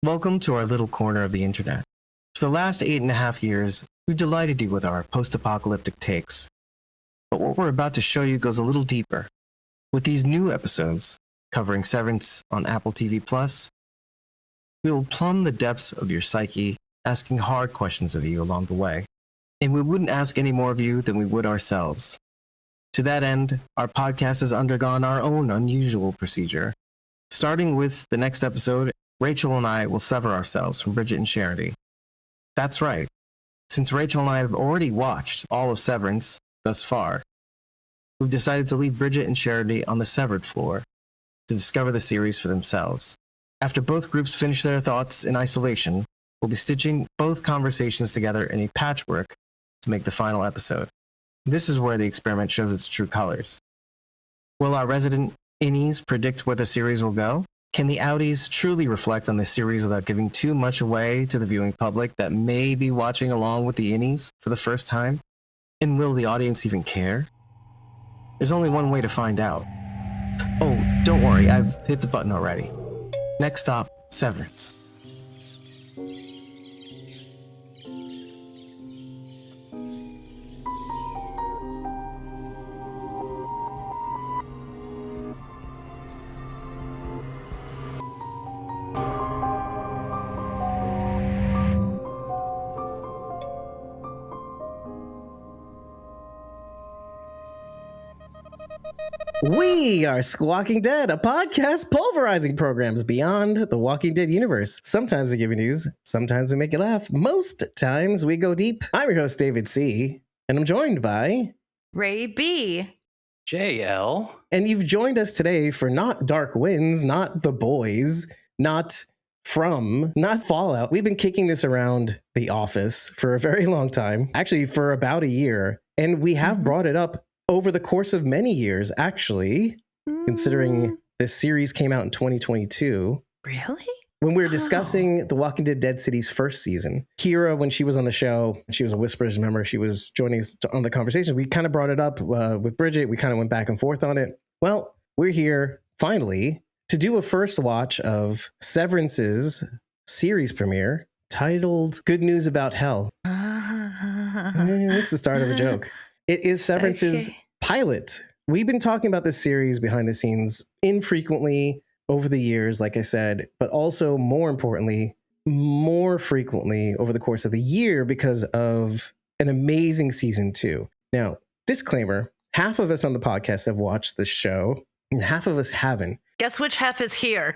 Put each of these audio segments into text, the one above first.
Welcome to our little corner of the internet. For the last 8.5 years, we've delighted you with our post-apocalyptic takes. But what we're about to show you goes a little deeper. With these new episodes, covering Severance on Apple TV+, we will plumb the depths of your psyche, asking hard questions of you along the way. And we wouldn't ask any more of you than we would ourselves. To that end, our podcast has undergone our own unusual procedure. Starting with the next episode, Rachel and I will sever ourselves from Bridget and Charity. That's right. Since Rachel and I have already watched all of Severance thus far, we've decided to leave Bridget and Charity on the severed floor to discover the series for themselves. After both groups finish their thoughts in isolation, we'll be stitching both conversations together in a patchwork to make the final episode. This is where the experiment shows its true colors. Will our resident innies predict where the series will go? Can the outies truly reflect on the series without giving too much away to the viewing public that may be watching along with the innies for the first time? And will the audience even care? There's only one way to find out. Oh, don't worry, I've hit the button already. Next stop, Severance. We are Squawking Dead, a podcast pulverizing programs beyond the Walking Dead universe. Sometimes we give you news, sometimes we make you laugh, most times we go deep. I'm your host, David C., and I'm joined by Ray B. JL. And you've joined us today for not Dark Winds, not The Boys, not Fallout. We've been kicking this around the office for a very long time, actually for about a year, and we have brought it up over the course of many years, actually, considering this series came out in 2022. Really? When we were discussing The Walking Dead Dead City's first season, Kira, when she was on the show, she was a Whispers member, she was joining us on the conversation. We kind of brought it up with Bridget. We kind of went back and forth on it. Well, we're here, finally, to do a first watch of Severance's series premiere, titled Good News About Hell. It's the start of a joke. It is Severance's pilot. We've been talking about this series behind the scenes infrequently over the years, like I said, but also more importantly, more frequently over the course of the year because of an amazing season 2. Now, disclaimer, half of us on the podcast have watched this show and half of us haven't. Guess which half is here?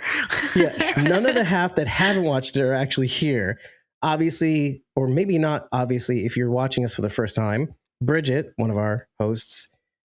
Yeah, none of the half that haven't watched it are actually here. Obviously, or maybe not obviously, if you're watching us for the first time, Bridget, one of our hosts,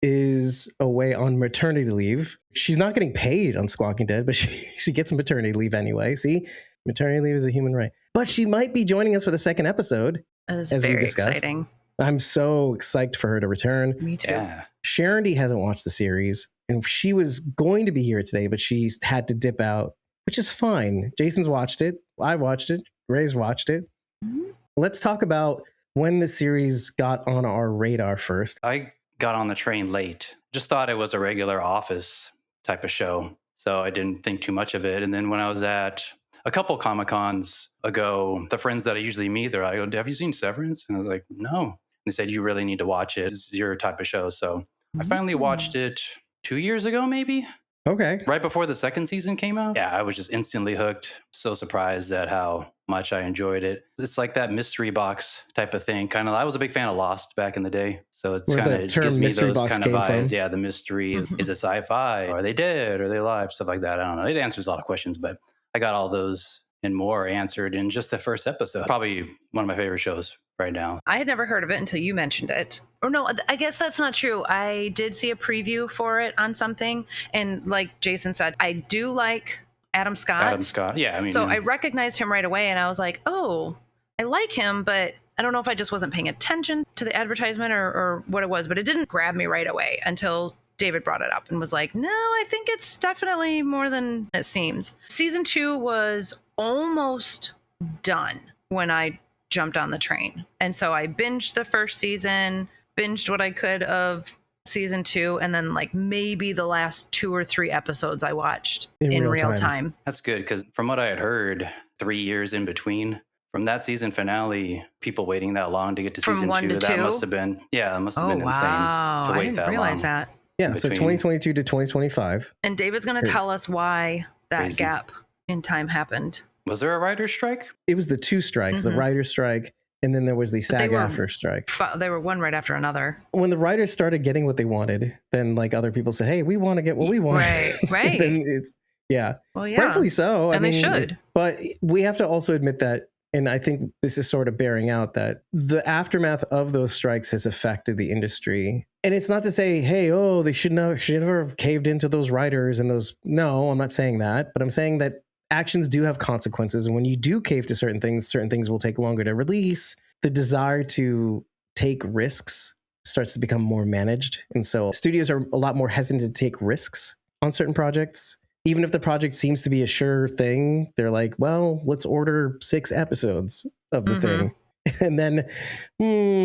is away on maternity leave. She's not getting paid on Squawking Dead, but she gets maternity leave anyway. See, maternity leave is a human right. But she might be joining us for the second episode, as we discussed. Exciting. I'm so excited for her to return. Me too. Yeah. Sharon hasn't watched the series, and she was going to be here today, but she's had to dip out, which is fine. Jason's watched it. I watched it. Ray's watched it. Mm-hmm. Let's talk about when the series got on our radar first. I got on the train late. Just thought it was a regular Office type of show. So I didn't think too much of it. And then when I was at a couple Comic-Cons ago, the friends that I usually meet, they're like, have you seen Severance? And I was like, no. And they said, you really need to watch it. It's your type of show. So I finally watched it 2 years ago, maybe. Okay. Right before the second season came out. Yeah, I was just instantly hooked. So surprised at how much I enjoyed it. It's like that mystery box type of thing. Kind of, I was a big fan of Lost back in the day. So it's kind of, it gives me those kind of vibes. From. Yeah, the mystery. Is it sci-fi? Are they dead? Are they alive? Stuff like that. I don't know. It answers a lot of questions, but I got all those and more answered in just the first episode. Probably one of my favorite shows right now. I had never heard of it until you mentioned it. Or no, I guess that's not true. I did see a preview for it on something. And like Jason said, I do like Adam Scott. Yeah. I mean, so I recognized him right away and I was like, oh, I like him, but I don't know if I just wasn't paying attention to the advertisement or what it was, but it didn't grab me right away until David brought it up and was like, no, I think it's definitely more than it seems. Season 2 was almost done when I jumped on the train. And so I binged the first season, binged what I could of season 2, and then like maybe the last 2 or 3 episodes I watched in real time. That's good, because from what I had heard, 3 years in between. From that season finale, people waiting that long to get to From season 1 two, to that 2? must have been, insane to wait I didn't that realize long. that. Yeah, so 2022 to 2025. And David's going to tell us why that Crazy. gap in time happened. Was there a writer's strike? It was the 2 strikes, the writer's strike, and then there was the SAG-AFTRA strike. They were one right after another. When the writers started getting what they wanted, then like other people said, hey, we want to get what we want. Right. Then it's, Well, yeah. rightfully so. And they should. But we have to also admit that, and I think this is sort of bearing out, that the aftermath of those strikes has affected the industry. And it's not to say, hey, they should never have caved into those writers and those. No, I'm not saying that. But I'm saying that actions do have consequences. And when you do cave to certain things will take longer to release. The desire to take risks starts to become more managed. And so studios are a lot more hesitant to take risks on certain projects. Even if the project seems to be a sure thing, they're like, well, let's order 6 episodes of the thing. And then,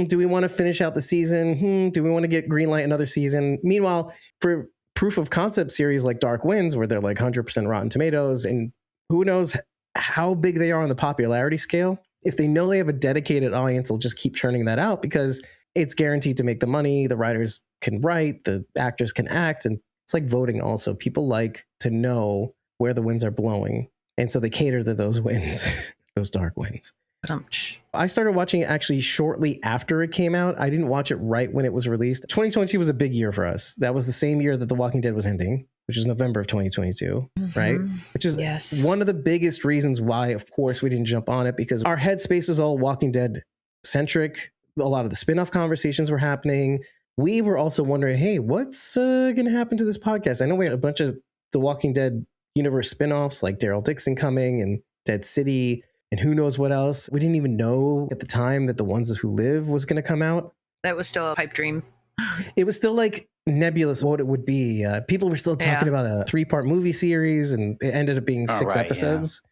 do we want to finish out the season? Do we want to get greenlight another season? Meanwhile, for proof of concept series like Dark Winds, where they're like 100% Rotten Tomatoes, and who knows how big they are on the popularity scale, if they know they have a dedicated audience, they'll just keep churning that out because it's guaranteed to make the money. The writers can write, the actors can act, and it's like voting also. People like to know where the winds are blowing. And so they cater to those winds, those dark winds. I started watching it actually shortly after it came out. I didn't watch it right when it was released. 2022 was a big year for us. That was the same year that The Walking Dead was ending, which is November of 2022, right? Which is one of the biggest reasons why, of course, we didn't jump on it, because our headspace was all Walking Dead centric. A lot of the spin-off conversations were happening. We were also wondering, hey, what's going to happen to this podcast? I know we had a bunch of The Walking Dead universe spin-offs like Daryl Dixon coming and Dead City and who knows what else. We didn't even know at the time that The Ones Who Live was going to come out. That was still a pipe dream. It was still like nebulous what it would be. People were still talking about a 3-part movie series, and it ended up being 6 episodes,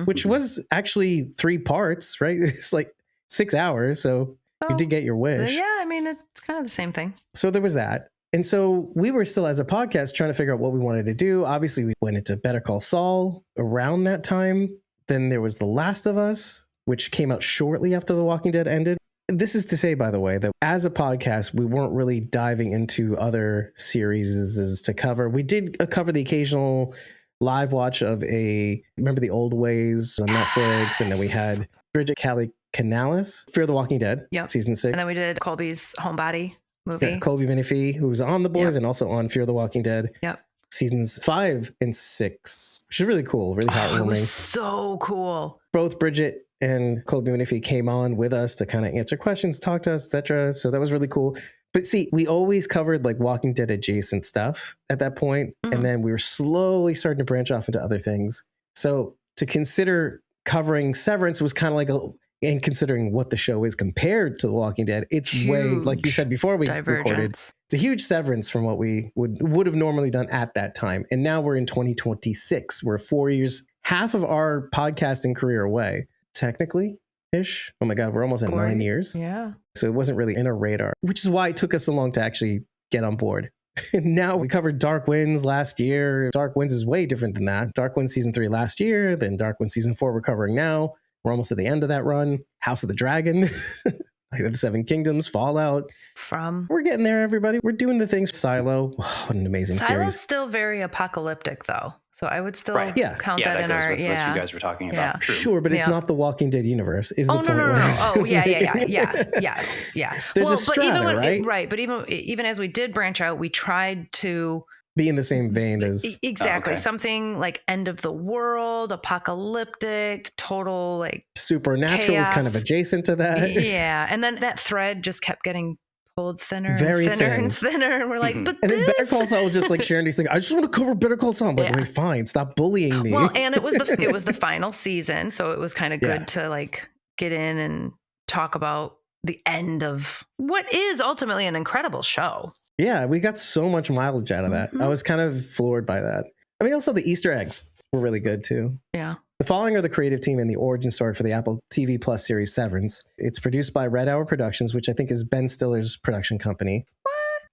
which was actually 3 parts, right? It's like 6 hours. So you did get your wish. Yeah, I mean, it's kind of the same thing. So there was that. And so we were still, as a podcast, trying to figure out what we wanted to do. Obviously, we went into Better Call Saul around that time. Then there was The Last of Us, which came out shortly after The Walking Dead ended. This is to say, by the way, that as a podcast, we weren't really diving into other series to cover. We did cover the occasional live watch of remember The Old Ways on Netflix? And then we had Bridget Callie Canales, Fear the Walking Dead, season 6. And then we did Colby's Homebody movie. Yeah, Colby Menifee, who was on The Boys and also on Fear the Walking Dead. Yep. Seasons 5 and 6, which is really cool, really heartwarming. It was so cool. Both Bridget and Colby Menifee came on with us to kind of answer questions, talk to us, etc. So that was really cool. But see, we always covered like Walking Dead adjacent stuff at that point, and then we were slowly starting to branch off into other things. So to consider covering Severance was kind of like and considering what the show is compared to The Walking Dead, it's huge, way, like you said before we recorded, it's a huge severance from what we would have normally done at that time. And now we're in 2026. We're 4 years, half of our podcasting career away, technically ish. Oh my God, we're almost at 9 years. Yeah. So it wasn't really in our radar, which is why it took us so long to actually get on board. Now we covered Dark Winds last year. Dark Winds is way different than that. Dark Winds season 3 last year, then Dark Winds season 4 we're covering now. We're almost at the end of that run. House of the Dragon, the 7 Kingdoms, Fallout. We're getting there, everybody. We're doing the things. Silo. Oh, what an amazing series. Silo's still very apocalyptic, though. So I would still count that in our... With what you guys were talking about. True. Sure, but it's not the Walking Dead universe. Is the point? No. Oh, yeah. There's a strata, right? Right, but even as we did branch out, we tried to... be in the same vein as... Exactly. Something like end of the world, apocalyptic, total like... Supernatural is kind of adjacent to that. Yeah. And then that thread just kept getting pulled thinner Very and thinner thin. and thinner. And we're like, but and then Better Call Saul was just like sharing these things. I just want to cover Better Call Saul. I'm like, wait, fine. Stop bullying me. Well, and it was the final season. So it was kind of good to like get in and talk about the end of what is ultimately an incredible show. Yeah, we got so much mileage out of that. I was kind of floored by that. I mean, also the Easter eggs were really good too. Yeah. The following are the creative team and the origin story for the Apple TV Plus series Severance. It's produced by Red Hour Productions, which I think is Ben Stiller's production company.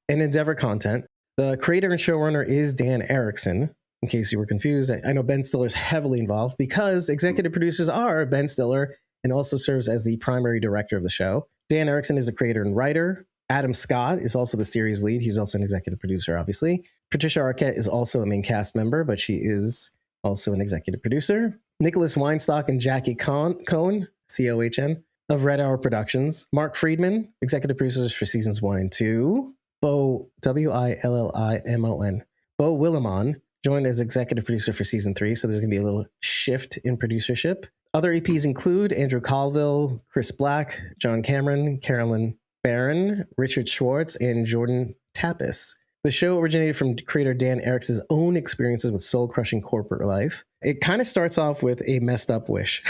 And Endeavor Content. The creator and showrunner is Dan Erickson. in case you were confused. I know Ben Stiller's heavily involved because executive producers are Ben Stiller and also serves as the primary director of the show. Dan Erickson is the creator and writer. Adam Scott is also the series lead. He's also an executive producer, obviously. Patricia Arquette is also a main cast member, but she is also an executive producer. Nicholas Weinstock and Jackie Cohn, C-O-H-N, of Red Hour Productions. Mark Friedman, executive producers for seasons 1 and 2. Bo, W-I-L-L-I-M-O-N. Bo Willimon joined as executive producer for season 3, so there's going to be a little shift in producership. Other EPs include Andrew Colville, Chris Black, John Cameron, Carolyn Barron, Richard Schwartz, and Jordan Tappis. The show originated from creator Dan Erickson's own experiences with soul-crushing corporate life. It kind of starts off with a messed up wish.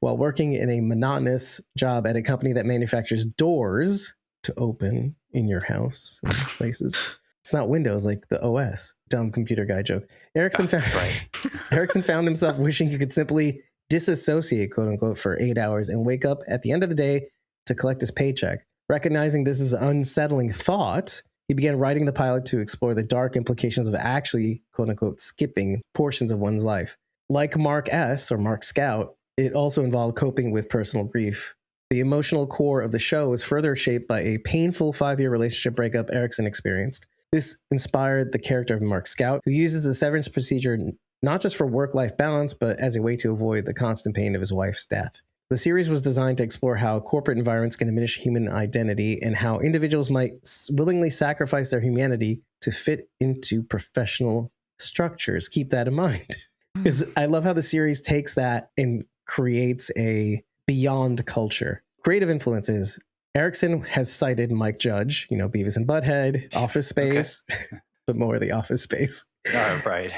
While working in a monotonous job at a company that manufactures doors to open in your house and places. It's not Windows like the OS. Dumb computer guy joke. Erickson found himself wishing he could simply disassociate, quote unquote, for 8 hours and wake up at the end of the day to collect his paycheck. Recognizing this is an unsettling thought, he began writing the pilot to explore the dark implications of actually, quote unquote, skipping portions of one's life. Like Mark S. or Mark Scout, it also involved coping with personal grief. The emotional core of the show was further shaped by a painful 5-year relationship breakup Erickson experienced. This inspired the character of Mark Scout, who uses the severance procedure not just for work-life balance, but as a way to avoid the constant pain of his wife's death. The series was designed to explore how corporate environments can diminish human identity and how individuals might willingly sacrifice their humanity to fit into professional structures. Keep that in mind. Because I love how the series takes that and creates a beyond culture. Creative influences. Erickson has cited Mike Judge, Beavis and Butthead, Office Space, but more of the Office Space. Right.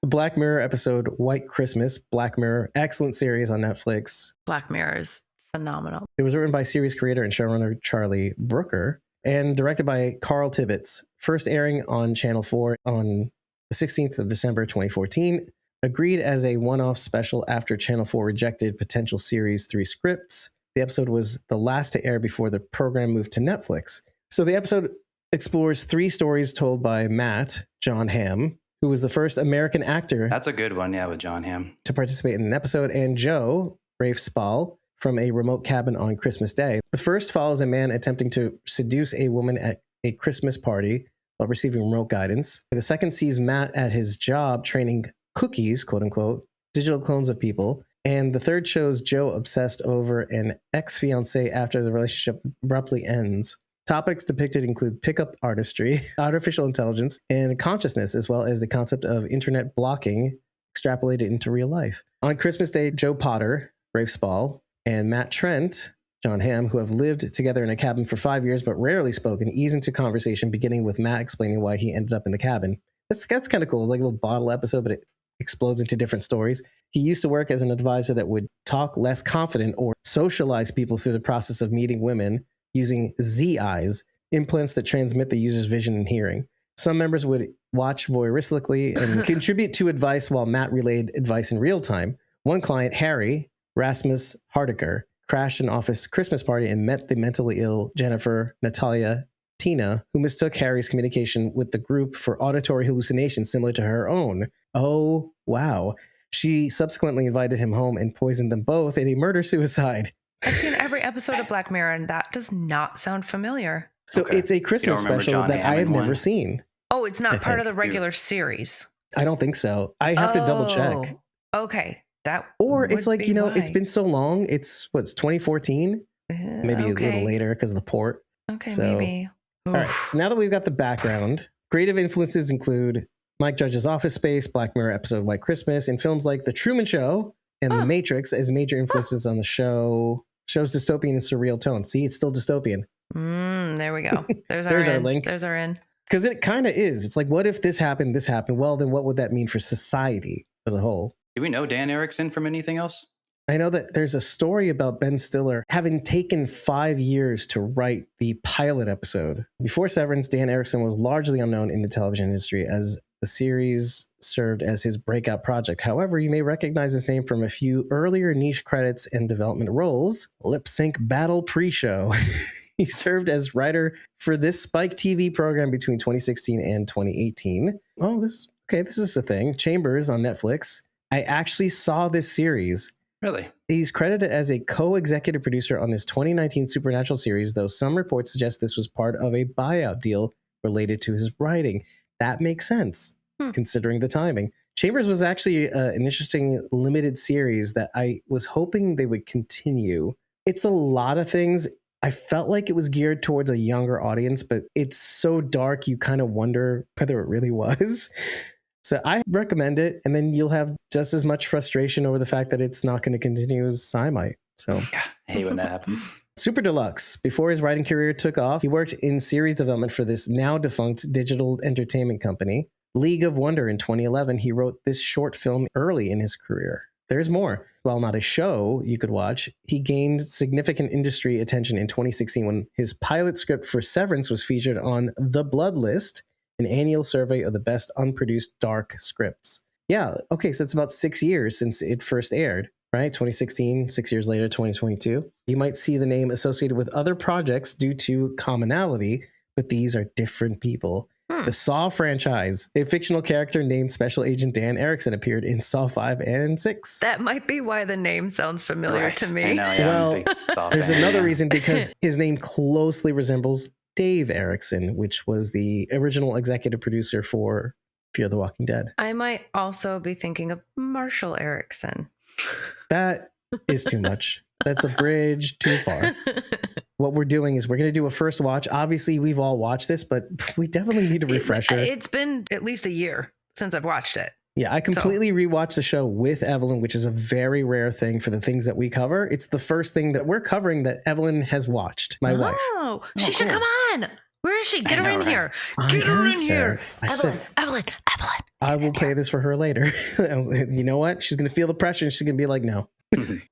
The Black Mirror episode White Christmas. Black Mirror, excellent series on Netflix. Black Mirror is phenomenal. It was written by series creator and showrunner Charlie Brooker and directed by Carl Tibbetts. First airing on Channel 4 on the 16th of December 2014. Agreed as a one-off special after Channel 4 rejected potential Series 3 scripts. The episode was the last to air before the program moved to Netflix. So the episode explores 3 stories told by Matt, John Hamm, who was the first American actor. That's a good one, yeah, with John Hamm. To participate in an episode, and Joe, Rafe Spall, from a remote cabin on Christmas Day. The first follows a man attempting to seduce a woman at a Christmas party while receiving remote guidance. The second sees Matt at his job training cookies, quote unquote, digital clones of people. And the third shows Joe obsessed over an ex-fiancée after the relationship abruptly ends. Topics depicted include pickup artistry, artificial intelligence, and consciousness, as well as the concept of internet blocking extrapolated into real life. On Christmas Day, Joe Potter, Rafe Spall, and Matt Trent, John Hamm, who have lived together in a cabin for 5 years but rarely spoken, ease into conversation, beginning with Matt explaining why he ended up in the cabin. That's kind of cool. It's like a little bottle episode, but it explodes into different stories. He used to work as an advisor that would talk less confident or socialize people through the process of meeting women using Z-eyes, implants that transmit the user's vision and hearing. Some members would watch voyeuristically and contribute to advice while Matt relayed advice in real time. One client, Harry Rasmus Hardiker, crashed an office Christmas party and met the mentally ill Jennifer Natalia Tina, who mistook Harry's communication with the group for auditory hallucinations similar to her own. Oh, wow. She subsequently invited him home and poisoned them both in a murder-suicide. I've seen every episode of Black Mirror, and that does not sound familiar. So it's a Christmas special that I have never seen. Oh, it's not part of the regular series. I don't think so. I have to double check. Okay. Or it's like, it's been so long. It's 2014? Maybe a little later because of the port. Okay, maybe. All right. So now that we've got the background, creative influences include Mike Judge's Office Space, Black Mirror episode White Christmas, and films like The Truman Show and The Matrix as major influences on the show. Show's dystopian and surreal tone. See, it's still dystopian. There we go. There's our link. There's our in. Because it kind of is. It's like, what if this happened? Well, then what would that mean for society as a whole? Do we know Dan Erickson from anything else? I know that there's a story about Ben Stiller having taken 5 years to write the pilot episode. Before Severance, Dan Erickson was largely unknown in the television industry as the series served as his breakout project. However, you may recognize his name from a few earlier niche credits and development roles. Lip Sync Battle Pre-Show. He served as writer for this Spike TV program between 2016 and 2018. Oh, this is okay, this is a thing. Chambers on Netflix. I actually saw this series. Really? He's credited as a co-executive producer on this 2019 Supernatural series, though some reports suggest this was part of a buyout deal related to his writing. That makes sense, considering the timing. Chambers was actually an interesting limited series that I was hoping they would continue. It's a lot of things. I felt like it was geared towards a younger audience, but it's so dark, you kind of wonder whether it really was. So I recommend it, and then you'll have just as much frustration over the fact that it's not going to continue as I might. So yeah, I hate when that happens. Super Deluxe. Before his writing career took off, he worked in series development for this now defunct digital entertainment company. League of Wonder in 2011, he wrote this short film early in his career. There's more. While not a show you could watch, he gained significant industry attention in 2016 when his pilot script for Severance was featured on The Blood List, an annual survey of the best unproduced dark scripts. Yeah, okay, so it's about 6 years since it first aired, right? 2016, 6 years later, 2022. You might see the name associated with other projects due to commonality, but these are different people. The Saw franchise, a fictional character named Special Agent Dan Erickson appeared in Saw 5 and 6. That might be why the name sounds familiar to me. I know, yeah, well, there's another reason, because his name closely resembles Dave Erickson, which was the original executive producer for Fear the Walking Dead. I might also be thinking of Marshall Erickson. That is too much. That's a bridge too far. What we're doing is we're going to do a first watch. Obviously, we've all watched this, but we definitely need a refresher. It's been at least a year since I've watched it. Yeah, I completely rewatched the show with Evelyn, which is a very rare thing for the things that we cover. It's the first thing that we're covering that Evelyn has watched, my wife. Oh, she should come on. Where is she? Get her in here. Get her in here. Evelyn. I will play this for her later. You know what? She's going to feel the pressure and she's going to be like, no.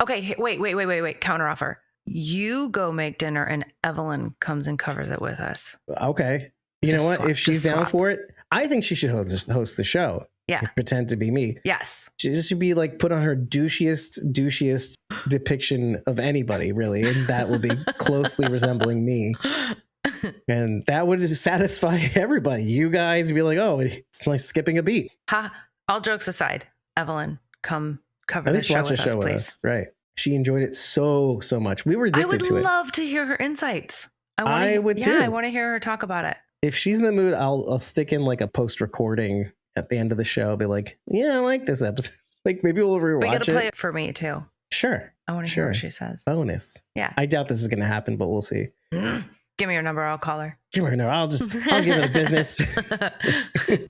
Okay, wait. Counter offer. You go make dinner and Evelyn comes and covers it with us. Okay. You know what? If she's down for it, I think she should host the show. Yeah. Pretend to be me. Yes. She should be like put on her douchiest depiction of anybody, really. And that would be closely resembling me. And that would satisfy everybody. You guys would be like, oh, it's like skipping a beat. Ha. All jokes aside, Evelyn, come cover At this least show watch a show with us. Right. She enjoyed it so much. We were addicted to it. I would love to hear her insights. I would too. Yeah, I want to hear her talk about it. If she's in the mood, I'll stick in like a post recording at the end of the show. Be like, yeah, I like this episode. Like maybe we'll rewatch it. You gotta play it for me too. Sure. I want to hear what she says. Bonus. Yeah. I doubt this is going to happen, but we'll see. Give me your number. I'll call her. Give her her number. I'll give her the business.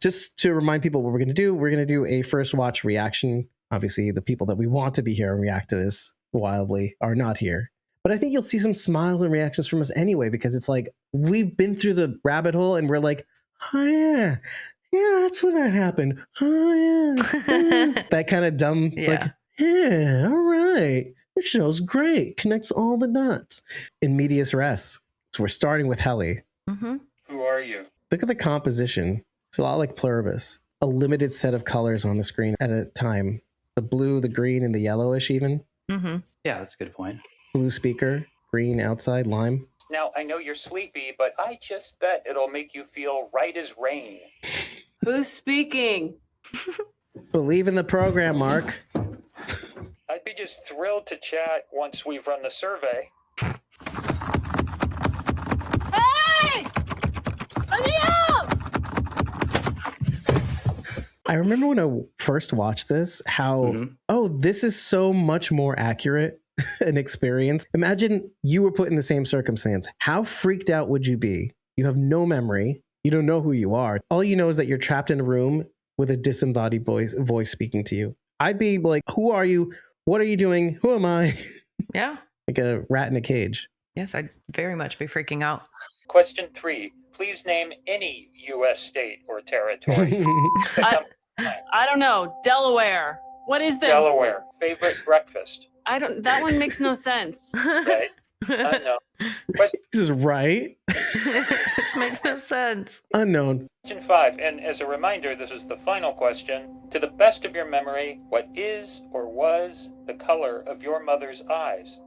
Just to remind people what we're going to do a first watch reaction. Obviously, the people that we want to be here and react to this wildly are not here. But I think you'll see some smiles and reactions from us anyway, because it's like we've been through the rabbit hole and we're like, oh, yeah, that's when that happened. Oh, yeah. That kind of dumb, like, yeah, all right. This show's great. Connects all the dots. In medias res. So we're starting with Helly. Mm-hmm. Who are you? Look at the composition. It's a lot like Pluribus. A limited set of colors on the screen at a time. The blue, the green, and the yellowish even. Mm-hmm. Yeah, that's a good point. Blue speaker, green outside, lime. Now, I know you're sleepy, but I just bet it'll make you feel right as rain. Who's speaking? Believe in the program, Mark. I'd be just thrilled to chat once we've run the survey. Hey! Let me out! I remember when I first watched this, how, this is so much more accurate an experience. Imagine you were put in the same circumstance. How freaked out would you be? You have no memory. You don't know who you are. All you know is that you're trapped in a room with a disembodied voice speaking to you. I'd be like, who are you? What are you doing? Who am I? Yeah. Like a rat in a cage. Yes, I'd very much be freaking out. Question 3. Please name any U.S. state or territory. I don't know. Delaware. What is this? Delaware. Favorite breakfast. That one makes no sense. Right. Unknown. Question This is right. This makes no sense. Unknown. 5. And as a reminder, this is the final question. To the best of your memory, what is or was the color of your mother's eyes?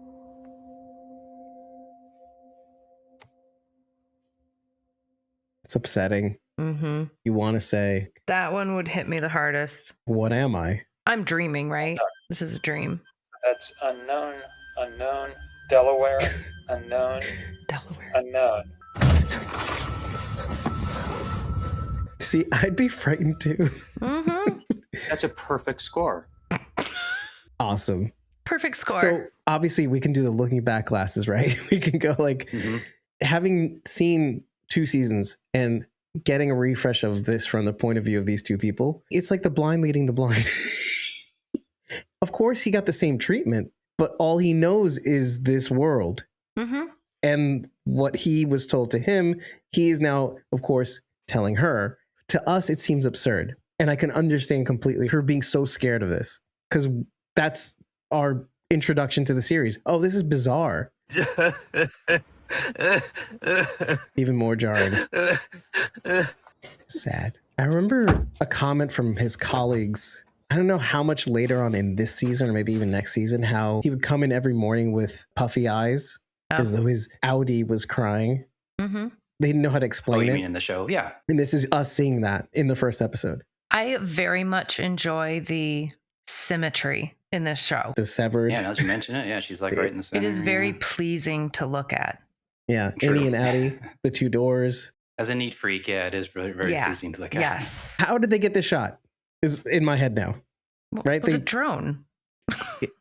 It's upsetting. Mm-hmm. You want to say, that one would hit me the hardest. What am I? I'm dreaming, right? This is a dream. That's unknown, unknown, Delaware, unknown, Delaware. unknown. See, I'd be frightened too. Mm-hmm. That's a perfect score. Awesome. Perfect score. So obviously we can do the looking back glasses, right? We can go like, having seen 2 seasons and getting a refresh of this from the point of view of these 2 people, it's like the blind leading the blind. Of course he got the same treatment, but all he knows is this world. Mm-hmm. And what he was told to him, he is now, of course, telling her. To us, it seems absurd. And I can understand completely her being so scared of this, because that's our introduction to the series. Oh, this is bizarre. Even more jarring. Sad. I remember a comment from his colleagues. I don't know how much later on in this season or maybe even next season, how he would come in every morning with puffy eyes as though his Audi was crying. Mm-hmm. They didn't know how to explain you it. mean in the show? Yeah. And this is us seeing that in the first episode. I very much enjoy the symmetry in this show. The severed. Yeah, now that you mention it, yeah, she's like right in the center. It is very pleasing to look at. Yeah, True. Innie and Addie, the 2 doors. As a neat freak, yeah, it is really very pleasing to look at. Yes. How did they get this shot? Is in my head now. Right? It was a drone.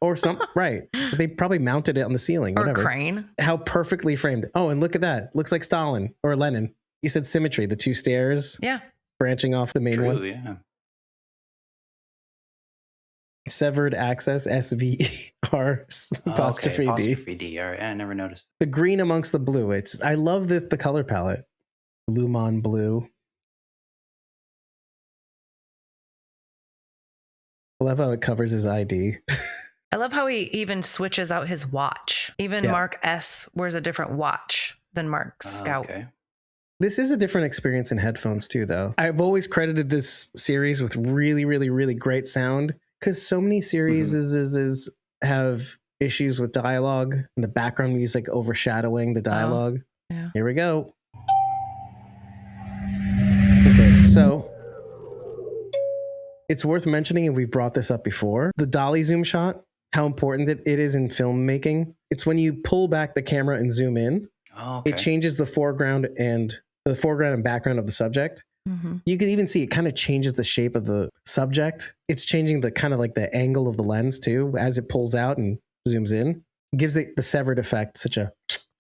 Or some, right. They probably mounted it on the ceiling. Or whatever. a crane. How perfectly framed. Oh, and look at that. Looks like Stalin or Lenin. You said symmetry, the 2 stairs. Yeah. Branching off the main True, one. Yeah. Severed access, SVR apostrophe D. Apostrophe D. All right, I never noticed. The green amongst the blue. I love the color palette. Lumon blue. I love how it covers his ID. I love how he even switches out his watch. Even Mark S wears a different watch than Mark Scout. Okay. This is a different experience in headphones too, though. I've always credited this series with really, really, really great sound, because so many series have issues with dialogue and the background music overshadowing the dialogue. Yeah. Here we go. Okay, so it's worth mentioning, and we've brought this up before, the dolly zoom shot, how important it is in filmmaking. It's when you pull back the camera and zoom in, it changes the foreground and background of the subject. Mm-hmm. You can even see it kind of changes the shape of the subject. It's changing the kind of like the angle of the lens too, as it pulls out and zooms in. It gives it the severed effect, such a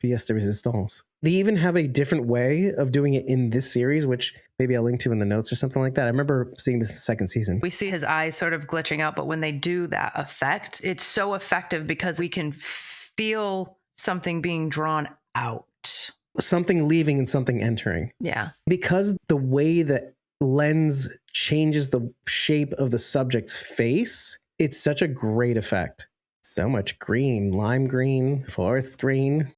pièce de résistance. They even have a different way of doing it in this series, which maybe I'll link to in the notes or something like that. I remember seeing this in the second season. We see his eyes sort of glitching out, but when they do that effect, it's so effective because we can feel something being drawn out. Something leaving and something entering. Yeah. Because the way that lens changes the shape of the subject's face, it's such a great effect. So much green, lime green, forest green.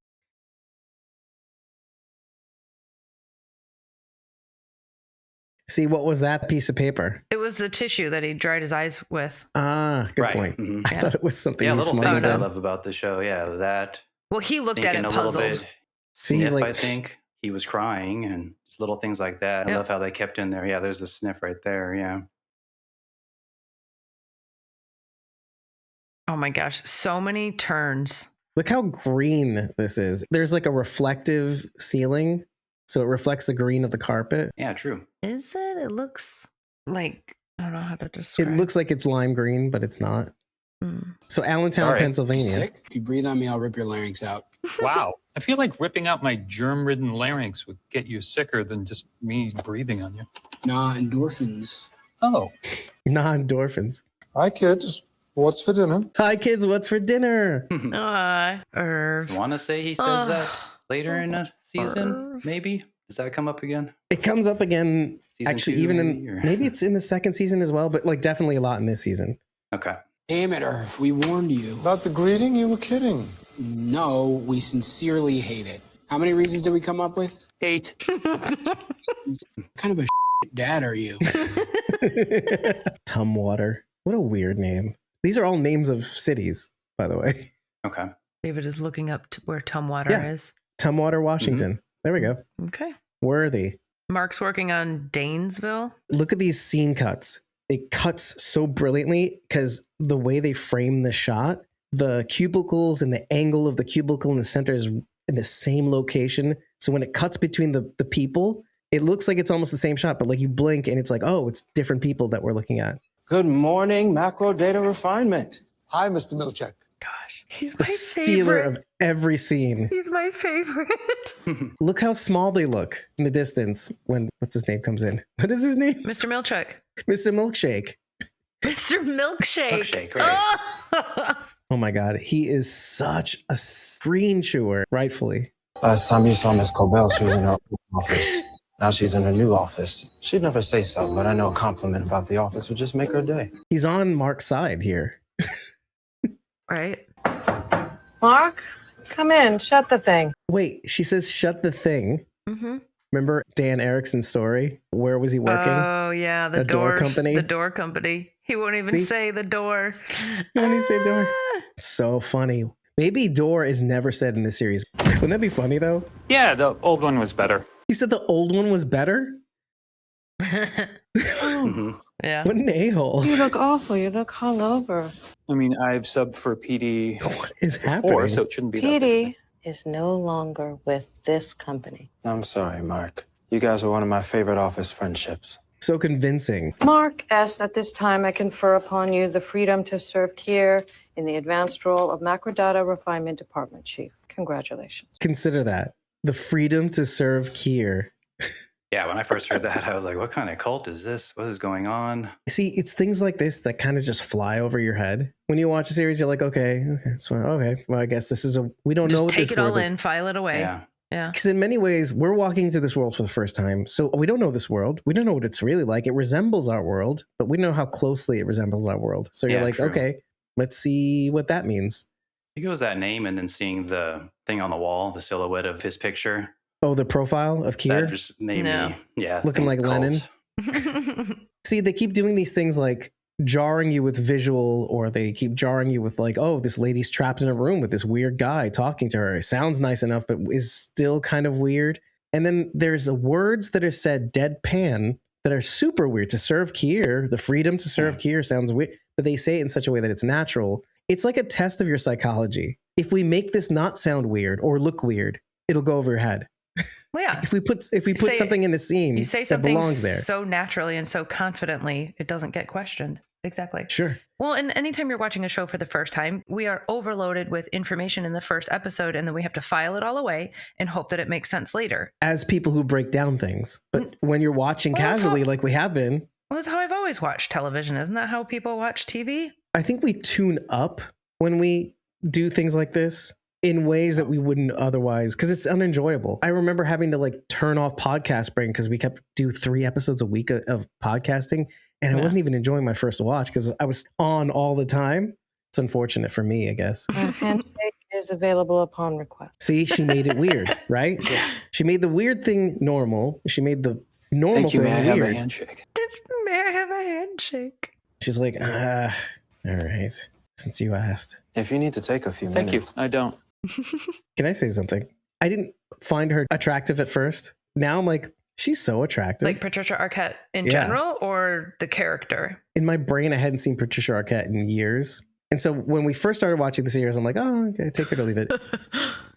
See, what was that piece of paper? It was the tissue that he dried his eyes with. Ah, good Right. point. Mhm. I thought it was something Yeah, he little smuggled things I in. love about the show. Yeah, that. Well, he looked at Thinking it a little puzzled. bit. See, he's Sniff, like- I think he was crying and little things like that. I Yep. love how they kept in there. Yeah, there's a sniff right there. Yeah. Oh my gosh, so many turns. Look how green this is. There's like a reflective ceiling, so it reflects the green of the carpet. Yeah, true. Is it? It looks like, I don't know how to It describe. looks like it's lime green, but it's not. Mm. So Allentown, All right. Pennsylvania. Sick? If you breathe on me, I'll rip your larynx out. Wow. I feel like ripping out my germ-ridden larynx would get you sicker than just me breathing on you. Nah, endorphins. Oh, Non-endorphins. Hi, kids. What's for dinner? Hi, kids. What's for dinner? Irv. Want to say he says that later in the season? Maybe. Does that come up again? It comes up again. Season Actually, 2 even maybe, in or- maybe it's in the second season as well, but like definitely a lot in this season. Okay. Damn it, Irv. We warned you. About the greeting? You were kidding. No, we sincerely hate it. How many reasons did we come up with? 8. What kind of a dad are you? Tumwater. What a weird name. These are all names of cities, by the way. Okay. David is looking up to where Tumwater Yeah. is. Tumwater, Washington. There we go. Okay. Worthy. Mark's working on Danesville. Look at these scene cuts. It cuts so brilliantly because the way they frame the shot, the cubicles and the angle of the cubicle in the center is in the same location. So when it cuts between the people, it looks like it's almost the same shot, but like you blink and it's like, oh, it's different people that we're looking at. Good morning, macro data refinement. Hi, Mr. Milchek. Gosh, he's The my stealer favorite. of every scene. He's my favorite. Look how small they look in the distance when, what's his name comes in. What is his name? Mr. Milchek. Mr. Milkshake. Mr. Milkshake. Milkshake, right. Oh! Oh my God. He is such a screen chewer, rightfully. Last time you saw Miss Cobell, she was in her office. Now she's in her new office. She'd never say so, but I know a compliment about the office would just make her day. He's on Mark's side here. Right. Mark, come in. Shut the thing. Wait, she says, shut the thing. Mm-hmm. Remember Dan Erickson's story? Where was he working? Oh, yeah. The door company. The door company. He won't even say the door. Why don't he say door? So funny. Maybe door is never said in this series. Wouldn't that be funny, though? Yeah, the old one was better. He said the old one was better? Mm-hmm. Yeah. What an a-hole. You look awful. You look hungover. I mean, I've subbed for PD What is before, happening? so it shouldn't be that big. Petey is no longer with this company. I'm sorry, Mark. You guys were one of my favorite office friendships. So convincing. Mark S., at this time, I confer upon you the freedom to serve here in the advanced role of Macrodata Refinement Department Chief. Congratulations. Consider that. The freedom to serve Kier. Yeah, when I first heard that, I was like, what kind of cult is this? What is going on? See, it's things like this that kind of just fly over your head. When you watch a series, you're like, okay, it's well, okay. Well, I guess this is we don't know what Just this take it all world is. in, file it away. Yeah. Yeah. Because in many ways, we're walking into this world for the first time. So we don't know this world. We don't know what it's really like. It resembles our world, but we know how closely it resembles our world. So you're Yeah, like, true. okay, let's see what that means. I think it was that name and then seeing the thing on the wall, the silhouette of his picture. Oh, the profile of That Kier? just made No. me, yeah. Looking think like cult. Lenin? See, they keep doing these things like jarring you with visual, or they keep jarring you with like, oh, this lady's trapped in a room with this weird guy talking to her. It sounds nice enough, but is still kind of weird. And then there's words that are said deadpan that are super weird. To serve Kier, the freedom to serve Kier sounds weird, but they say it in such a way that it's natural. It's like a test of your psychology. If we make this not sound weird or look weird, it'll go over your head. Well, yeah. If we put say- something in the scene You say that something belongs there. so naturally and so confidently, it doesn't get questioned. Exactly. Sure. Well, and anytime you're watching a show for the first time, we are overloaded with information in the first episode, and then we have to file it all away and hope that it makes sense later. As people who break down things. But when you're watching Well, that's casually, how- like we have been, Well, that's how I've always watched television. Isn't that how people watch TV? I think we tune up when we do things like this in ways that we wouldn't otherwise, because it's unenjoyable. I remember having to like turn off podcast brain because we kept do 3 episodes a week of podcasting, and I wasn't even enjoying my first watch because I was on all the time. It's unfortunate for me, I guess. A handshake is available upon request. See, she made it weird, right? She made the weird thing normal. She made the normal Thank you, thing may I have a weird. handshake? May I have a handshake? She's like, all right, since you asked. If you need to take a few Thank you. minutes. I don't. Can I say something? I didn't find her attractive at first. Now I'm like, she's so attractive. Like Patricia Arquette in Yeah. general, or the character? In my brain, I hadn't seen Patricia Arquette in years. And so when we first started watching the series, I'm like, oh, okay, take it or leave it.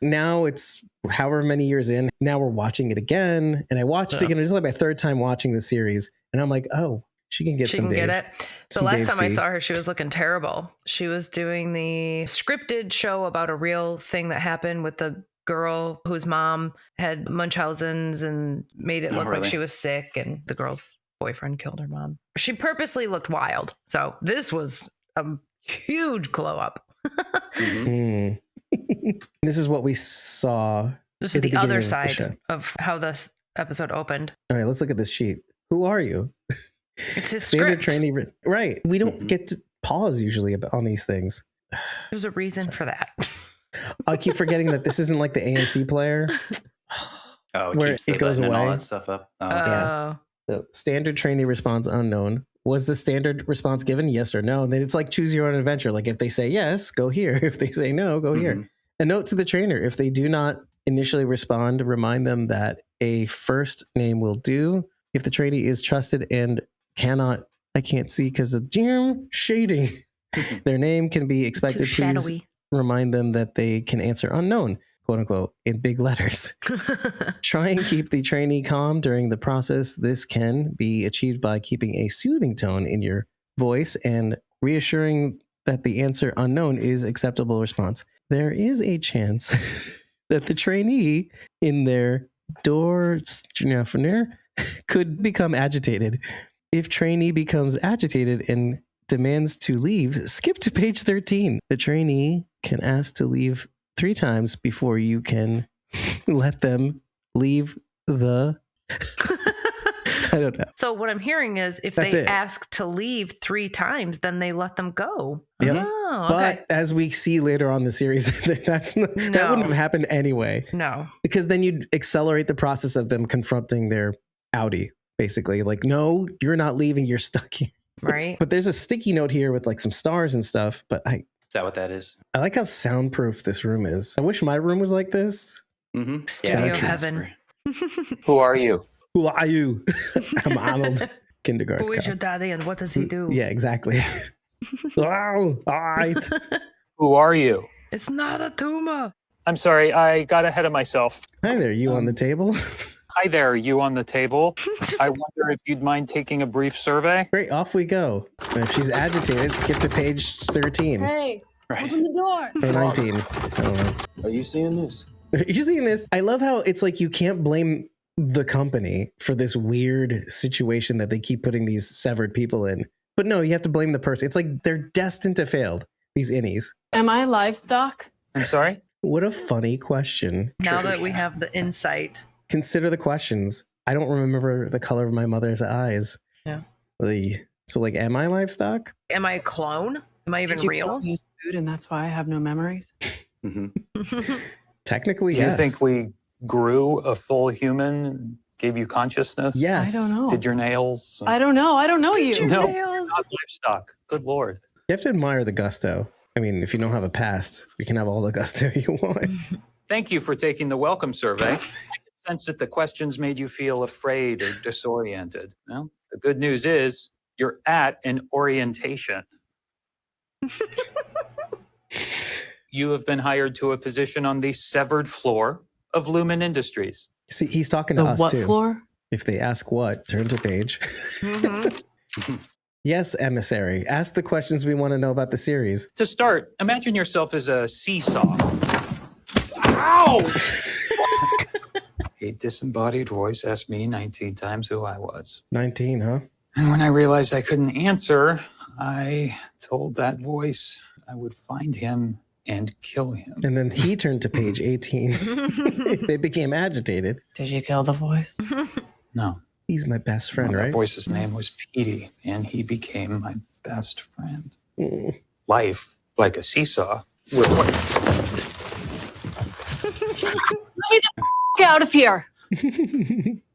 Now it's however many years in. Now we're watching it again. And I watched it again. It's like my 3rd time watching the series. And I'm like, oh, she can get She some can Dave. get it. The some last Dave time I C. saw her, she was looking terrible. She was doing the scripted show about a real thing that happened with the girl whose mom had Munchausen's and made it look like really? she was sick, and the girl's boyfriend killed her mom. She purposely looked wild. So this was a huge glow up. Mm. This is what we saw. This at is the beginning other of the side show. of how this episode opened. All right, let's look at this sheet. Who are you? It's his Standard script. trainee. Right. We don't get to pause usually on these things. There's a reason for that. I keep forgetting that this isn't like the AMC player. Oh, Where keeps the it goes button and all away. that stuff up. Oh, Yeah. So standard trainee response unknown. Was the standard response given? Yes or no? And then it's like choose your own adventure. Like if they say yes, go here. If they say no, go here. Mhm. A note to the trainer: if they do not initially respond, remind them that a first name will do. If the trainee is trusted and I can't see because of shading, their name can be expected. Please remind them that they can answer unknown, quote unquote, in big letters. Try and keep the trainee calm during the process. This can be achieved by keeping a soothing tone in your voice and reassuring that the answer unknown is acceptable response. There is a chance that the trainee in their door could become agitated. If trainee becomes agitated and demands to leave, skip to page 13. The trainee can ask to leave 3 times before you can let them leave the... I don't know. So what I'm hearing is if they ask to leave 3 times, then they let them go. Yep. Oh, okay. But as we see later on in the series, that wouldn't have happened anyway. No. Because then you'd accelerate the process of them confronting their outie, basically. Like, no, you're not leaving, you're stuck here. Right. But there's a sticky note here with like some stars and stuff. But Is that what that is? I like how soundproof this room is. I wish my room was like this. Mm-hmm. Studio heaven. Who are you? Who are you? I'm Arnold. Kindergarten. Who is your daddy and what does he do? Yeah, exactly. Wow. All right. Who are you? It's not a tumor. I'm sorry, I got ahead of myself. Hi there, you on the table? Hi there, you on the table. I wonder if you'd mind taking a brief survey? Great, off we go. And if she's agitated, skip to page 13. Hey, Right. open the door. Or 19. I don't know. Are you seeing this? You seeing this? I love how it's like you can't blame the company for this weird situation that they keep putting these severed people in. But no, you have to blame the person. It's like they're destined to fail, these innies. Am I livestock? I'm sorry? What a funny question. Now that we have the insight. Consider the questions. I don't remember the color of my mother's eyes. Yeah. So like, am I livestock? Am I a clone? Am I even Did you real? use food and that's why I have no memories? Mm-hmm. Technically, Do yes. you think we grew a full human, gave you consciousness? Yes. I don't know. Did your nails? I don't know. I don't know you. Your No, nails. not livestock. Good Lord. You have to admire the gusto. I mean, if you don't have a past, you can have all the gusto you want. Thank you for taking the welcome survey. I could sense that the questions made you feel afraid or disoriented. Well, the good news is you're at an orientation. You have been hired to a position on the severed floor of Lumen Industries. See, he's talking to The us what too. floor? If they ask what, turn to page. Mm-hmm. Yes, emissary. Ask the questions we want to know about the series. To start, imagine yourself as a seesaw. Ow! A disembodied voice asked me 19 times who I was. 19, huh? And when I realized I couldn't answer, I told that voice I would find him and kill him. And then he turned to page 18. They became agitated. Did you kill the voice? No. He's my best friend, That right? voice's name was Petey, and he became my best friend. Mm. Life, like a seesaw, will... Let me the out of here.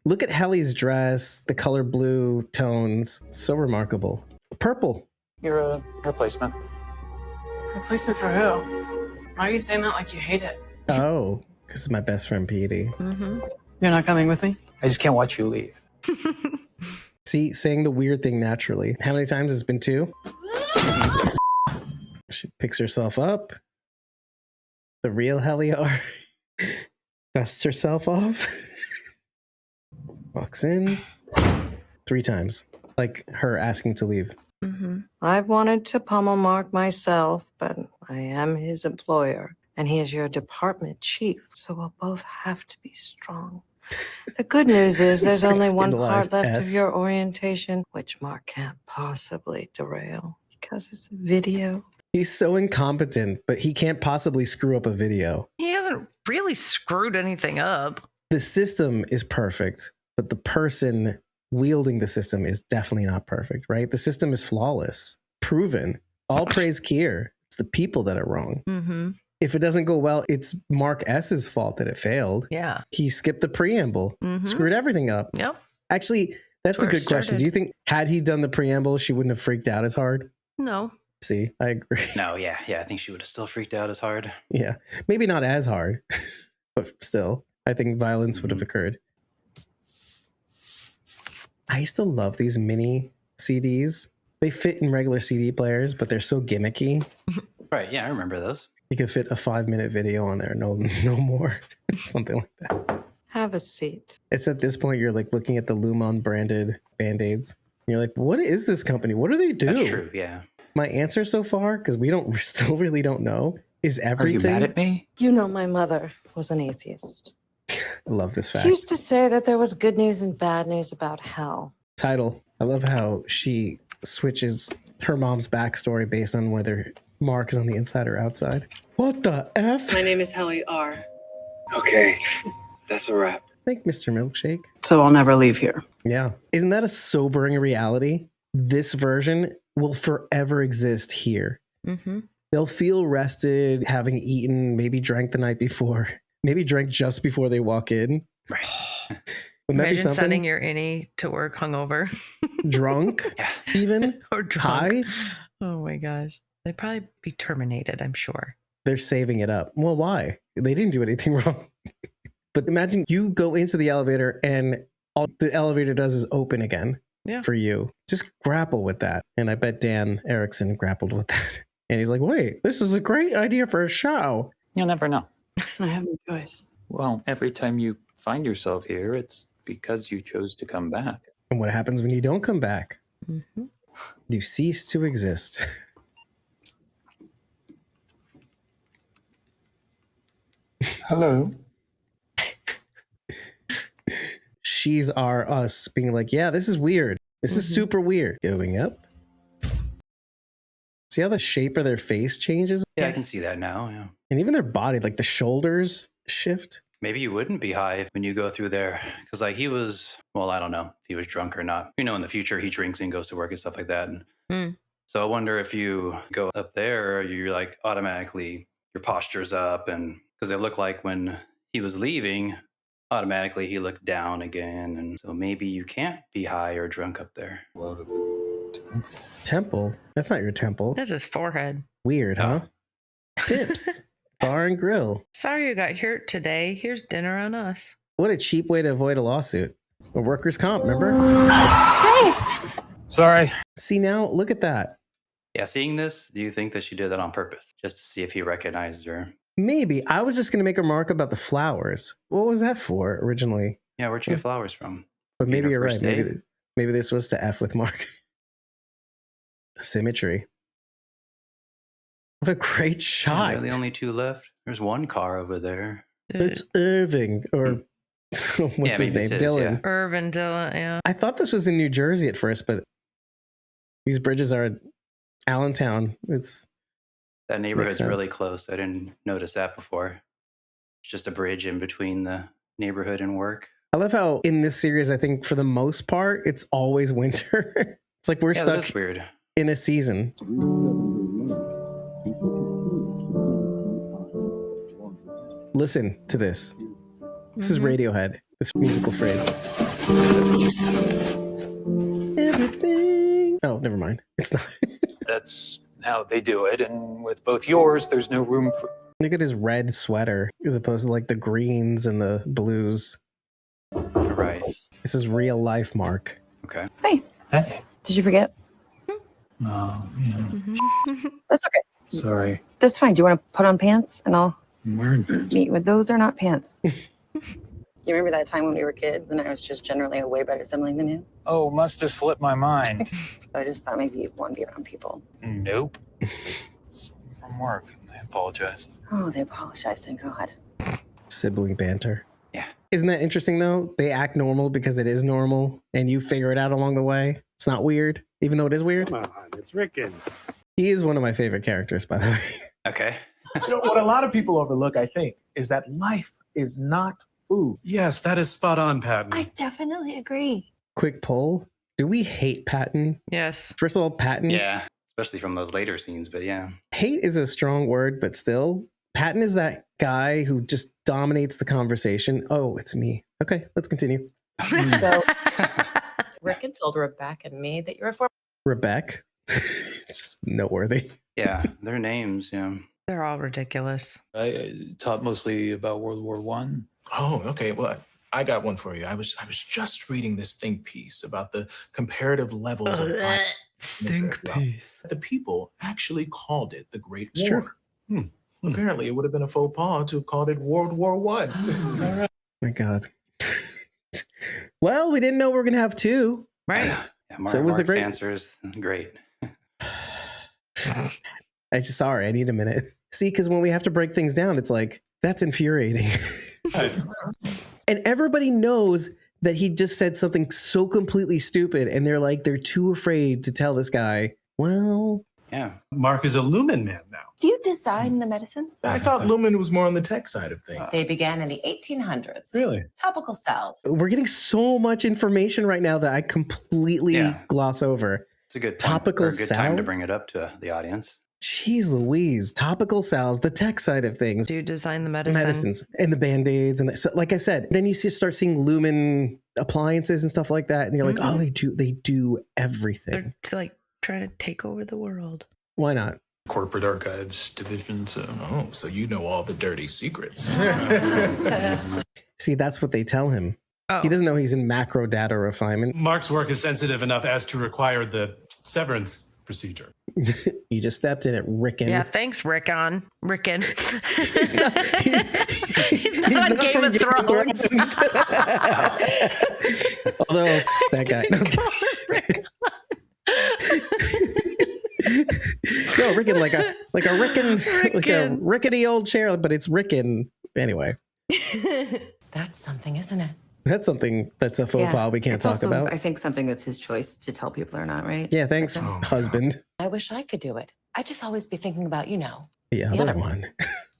Look at Helly's dress, the color blue tones. So remarkable. Purple. You're a replacement. Replacement for who? Why are you saying that like you hate it? Oh, because it's my best friend, Petey. Mm-hmm. You're not coming with me? I just can't watch you leave. See, saying the weird thing naturally. How many times has it been 2? She picks herself up. The real Heliar dusts herself off. Walks in. 3 times. Like her asking to leave. Mm-hmm. I've wanted to pummel Mark myself, but I am his employer, and he is your department chief, so we'll both have to be strong. The good news is there's only one part left of your orientation, which Mark can't possibly derail, because it's a video. He's so incompetent, but he can't possibly screw up a video. He hasn't really screwed anything up. The system is perfect, but the person wielding the system is definitely not perfect, right? The system is flawless, proven. All praise Kier. It's the people that are wrong. Mm-hmm. If it doesn't go well, it's Mark S's fault that it failed. Yeah. He skipped the preamble, screwed everything up. Yep. Actually, that's a good question. Do you think had he done the preamble, she wouldn't have freaked out as hard? No. See, I agree. No, yeah. I think she would have still freaked out as hard. Yeah. Maybe not as hard, but still, I think violence would have occurred. I used to love these mini CDs. They fit in regular CD players, but they're so gimmicky. Right, yeah, I remember those. You could fit a 5-minute video on there, no more. Something like that. Have a seat. It's at this point you're like looking at the Lumon branded Band-Aids. And you're like, what is this company? What do they do? That's true, yeah. My answer so far, because we still really don't know, is everything. Are you mad at me? You know, my mother was an atheist. I love this fact. She used to say that there was good news and bad news about hell. Title. I love how she switches her mom's backstory based on whether Mark is on the inside or outside. What the F? My name is Hallie R. Okay, that's a wrap. Thank Mr. Milkshake. So I'll never leave here. Yeah. Isn't that a sobering reality? This version will forever exist here. Mm-hmm. They'll feel rested, having eaten, maybe drank the night before, maybe drank just before they walk in. Right. Imagine sending your innie to work hungover. Drunk, even? Or drunk. High? Oh my gosh. They'd probably be terminated, I'm sure. They're saving it up. Well, why? They didn't do anything wrong. But imagine you go into the elevator and all the elevator does is open again for you. Just grapple with that. And I bet Dan Erickson grappled with that. And he's like, wait, this is a great idea for a show. You'll never know. I have no choice. Well, every time you find yourself here, it's because you chose to come back. And what happens when you don't come back? Mm-hmm. You cease to exist. Hello. She's our us being like, yeah, this is weird. This is super weird. Going up. See how the shape of their face changes? Yeah, I can see that now. Yeah. And even their body, like the shoulders shift. Maybe you wouldn't be high when you go through there. Because like he was, well, I don't know if he was drunk or not. You know, in the future, he drinks and goes to work and stuff like that. And so I wonder if you go up there, you're like automatically, your posture's up. And because it looked like when he was leaving, automatically he looked down again. And so maybe you can't be high or drunk up there. Temple? That's not your temple. That's his forehead. Weird, huh? Pips. Bar and grill. Sorry you got hurt today. Here's dinner on us. What a cheap way to avoid a lawsuit. A workers' comp, remember? Hey! Sorry. See now, look at that. Yeah, seeing this, do you think that she did that on purpose? Just to see if he recognized her? Maybe. I was just going to make a remark about the flowers. What was that for originally? Yeah, where'd you get flowers from? But maybe you're right. Maybe this was to F with Mark. Symmetry. What a great shot. Yeah, the only two left. There's one car over there. It's Irving, or what's his name? Dylan. Yeah. Irvin Dylan, yeah. I thought this was in New Jersey at first, but these bridges are Allentown. That neighborhood's really close. I didn't notice that before. It's just a bridge in between the neighborhood and work. I love how in this series, I think for the most part, it's always winter. It's like we're stuck that's weird. In a season. Listen to this. This is Radiohead, this musical phrase. Everything. Oh, never mind. It's not. That's how they do it. And with both yours, there's no room for... Look at his red sweater as opposed to like the greens and the blues. Right. This is real life, Mark. Okay. Hey. Hey. Did you forget? Oh, yeah. That's okay. Sorry. That's fine. Do you want to put on pants and I'll I'm wearing pants. meet with those are not pants. You remember that time when we were kids and I was just generally a way better sibling than you? Oh, must have slipped my mind. I just thought maybe you'd want to be around people. Nope. It's from work. I apologize. Oh, they apologize, thank God. Sibling banter. Yeah. Isn't that interesting though? They act normal because it is normal and you figure it out along the way. It's not weird, even though it is weird. Come on, it's Rickon. He is one of my favorite characters, by the way. Okay. You know, what a lot of people overlook, I think, is that life is not food. Yes, that is spot on, Patton. I definitely agree. Quick poll. Do we hate Patton? Yes. First of all, Patton. Yeah, especially from those later scenes, but yeah. Hate is a strong word, but still, Patton is that guy who just dominates the conversation. Oh, it's me. Okay, let's continue. So, Rickon told Rebecca and me that you're a former... Rebecca? It's just noteworthy. Yeah, their names, yeah. They're all ridiculous. I taught mostly about World War One. Oh, okay. Well, I got one for you. I was just reading this think piece about the comparative levels of think piece. The people actually called it the Great It's War. Apparently, it would have been a faux pas to have called it World War One. My God. Well, we didn't know we were going to have two. Right. Yeah, So it was the Mark's great answers. Great. Sorry, I need a minute. See, because when we have to break things down, it's like, that's infuriating. And everybody knows that he just said something so completely stupid, and they're too afraid to tell this guy, well... Yeah. Mark is a Lumen man now. Do you design the medicines? I thought Lumen was more on the tech side of things. They began in the 1800s. Really? Topical cells. We're getting so much information right now that I completely gloss over. It's a good topical good time to salves? bring it up to the audience. Jeez Louise, topical salves, the tech side of things. Do you design the medicine? Medicines and the Band-Aids. And so, like I said, then you start seeing Lumen appliances and stuff like that. And you're like, oh, they do everything. They're like trying to take over the world. Why not? Corporate archives division. So you know all the dirty secrets. See, that's what they tell him. Oh. He doesn't know he's in macro data refinement. Mark's work is sensitive enough as to require the severance procedure. You just stepped in it, Rickon. Yeah, thanks, Rickon. He's not on Game of Thrones. Although, that guy. No, Rickon, like a Rickon, like a rickety old chair, but it's Rickon. Anyway. That's something, isn't it? That's something that's a faux pas we can't It's talk also, about. I think something that's his choice to tell people or not, right? Yeah, thanks, husband. I wish I could do it. I'd just always be thinking about, The other one.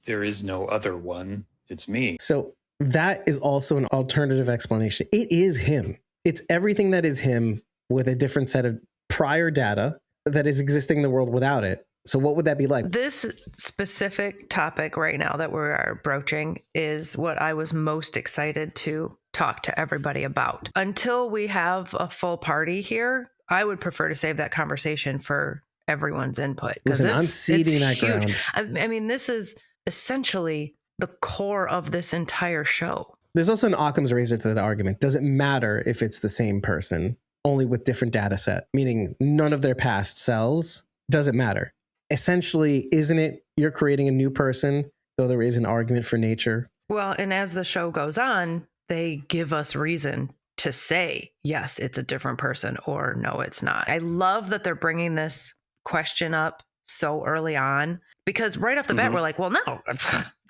There is no other one. It's me. So that is also an alternative explanation. It is him. It's everything that is him with a different set of prior data that is existing in the world without it. So what would that be like? This specific topic right now that we are broaching is what I was most excited to talk to everybody about. Until we have a full party here, I would prefer to save that conversation for everyone's input. Listen, I'm ceding that huge. ground. I mean, this is essentially the core of this entire show. There's also an Occam's razor to that argument. Does it matter if it's the same person, only with different data set? Meaning none of their past selves? Does it matter? Essentially, isn't it you're creating a new person, though there is an argument for nature? Well, and as the show goes on, they give us reason to say, yes, it's a different person, or no, it's not. I love that they're bringing this question up so early on, because right off the bat, we're like, well, no,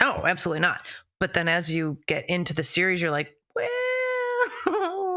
absolutely not. But then as you get into the series, you're like,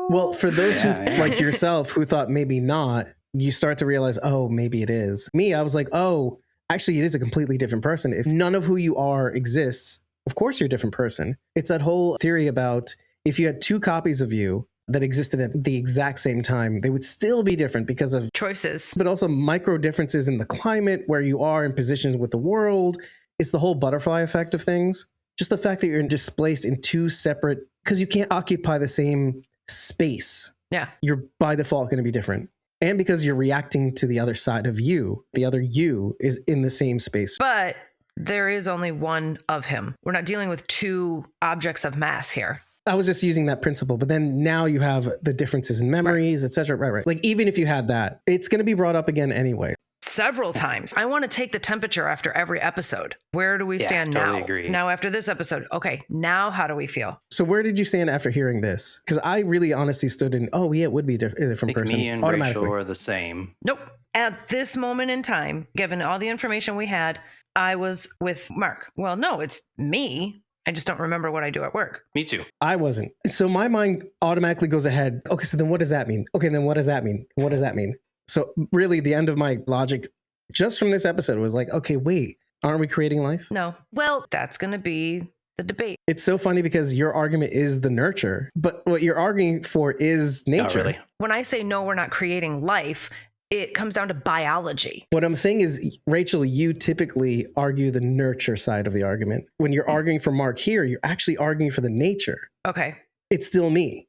well, for those who, like yourself, who thought maybe not, you start to realize, oh, maybe it is. Me, I was like, oh, actually, it is a completely different person. If none of who you are exists, of course you're a different person. It's that whole theory about if you had two copies of you that existed at the exact same time, they would still be different because of choices, but also micro differences in the climate, where you are in positions with the world. It's the whole butterfly effect of things. Just the fact that you're displaced in two separate, because you can't occupy the same space. Yeah. You're by default going to be different. And because you're reacting to the other side of you, the other you is in the same space. But there is only one of him. We're not dealing with two objects of mass here. I was just using that principle, but then now you have the differences in memories, etc. Right. Like even if you had that, it's going to be brought up again anyway. Several times. I want to take the temperature after every episode. Where do we stand totally now? agree. Now after this episode, okay, now how do we feel? So where did you stand after hearing this? Because I really honestly stood in, oh yeah, it would be a different person. Me and Rachel are the same. Nope. At this moment in time, given all the information we had, I was with Mark. Well, no, it's me. I just don't remember what I do at work. Me too. I wasn't. So my mind automatically goes ahead. Okay, so then what does that mean? Okay, then what does that mean? What does that mean? So really the end of my logic just from this episode was like, okay, wait, aren't we creating life? No. Well, that's going to be the debate. It's so funny because your argument is the nurture, but what you're arguing for is nature. Not really. When I say no, we're not creating life, it comes down to biology. What I'm saying is, Rachel, you typically argue the nurture side of the argument. When you're arguing for Mark here, you're actually arguing for the nature. Okay. It's still me.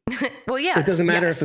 Well, yes. It doesn't matter if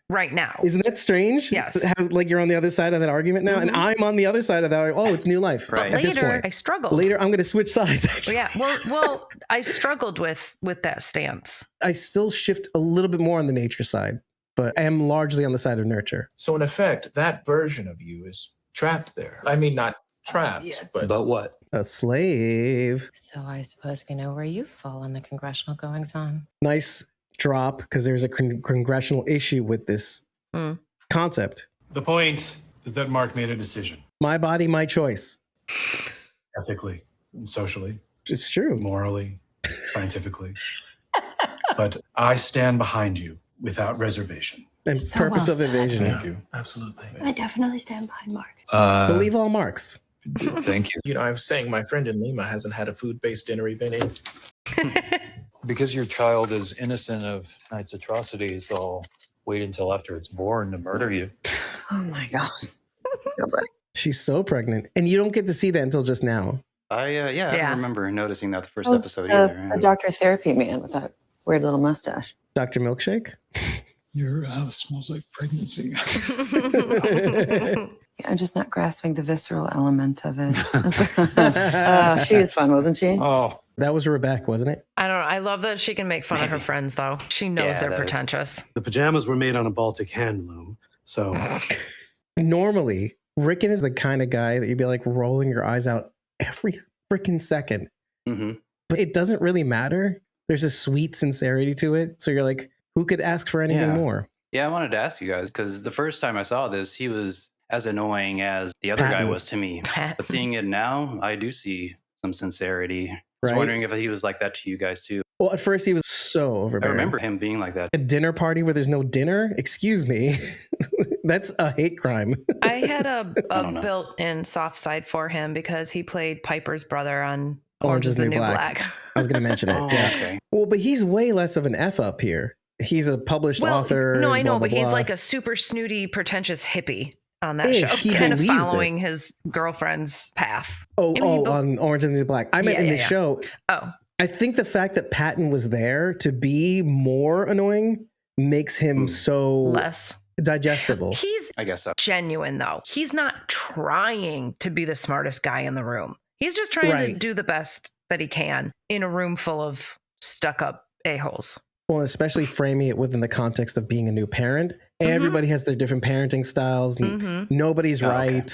right now. Isn't that strange? Yes. How, like you're on the other side of that argument now, and I'm on the other side of that. Oh, it's new life. Right. At this Later, point, I struggled. Later, I'm going to switch sides. Actually. Yeah. Well, I struggled with that stance. I still shift a little bit more on the nature side, but I am largely on the side of nurture. So in effect, that version of you is trapped there. I mean, not trapped, but what? A slave. So I suppose we know where you fall on the congressional goings on. Nice drop, because there's a congressional issue with this concept. The point is that Mark made a decision. My body, my choice. Ethically, socially. It's true. Morally, scientifically. But I stand behind you without reservation. And so purpose of evasion. Thank you. Absolutely. I definitely stand behind Mark. Believe all Marks. Thank you. You know, I was saying my friend in Lima hasn't had a food-based dinner even in. Because your child is innocent of tonight's atrocities, I'll wait until after it's born to murder you. Oh my God. She's so pregnant. And you don't get to see that until just now. I don't remember noticing that the first That was, episode either. A Dr. Therapy man with that weird little mustache. Dr. Milkshake? Your house smells like pregnancy. I'm just not grasping the visceral element of it. She was fun, wasn't she? Oh, that was Rebecca, wasn't it? I don't know. I love that she can make fun of her friends, though. She knows they're pretentious. The pajamas were made on a Baltic hand loom, so... Normally, Rickon is the kind of guy that you'd be like rolling your eyes out every freaking second. Mm-hmm. But it doesn't really matter. There's a sweet sincerity to it. So you're like, who could ask for anything more? Yeah, I wanted to ask you guys, because the first time I saw this, he was as annoying as the other guy was to me. But seeing it now, I do see some sincerity. I was wondering if he was like that to you guys too. Well, at first he was so overbearing. I remember him being like that. A dinner party where there's no dinner? Excuse me. That's a hate crime. I had a built-in soft side for him because he played Piper's brother on Orange is the New Black. I was going to mention it. Okay. Well, but he's way less of an F up here. He's a published author. No, I know, blah, but blah, he's blah. like a super snooty, pretentious hippie on that He show, kind of believes following his girlfriend's path. On Orange is the New Black. I meant in the show. Oh. I think the fact that Patton was there to be more annoying makes him so less digestible. He's, I guess so, genuine though. He's not trying to be the smartest guy in the room. He's just trying to do the best that he can in a room full of stuck-up a-holes. Well, especially framing it within the context of being a new parent. Everybody has their different parenting styles. And nobody's right.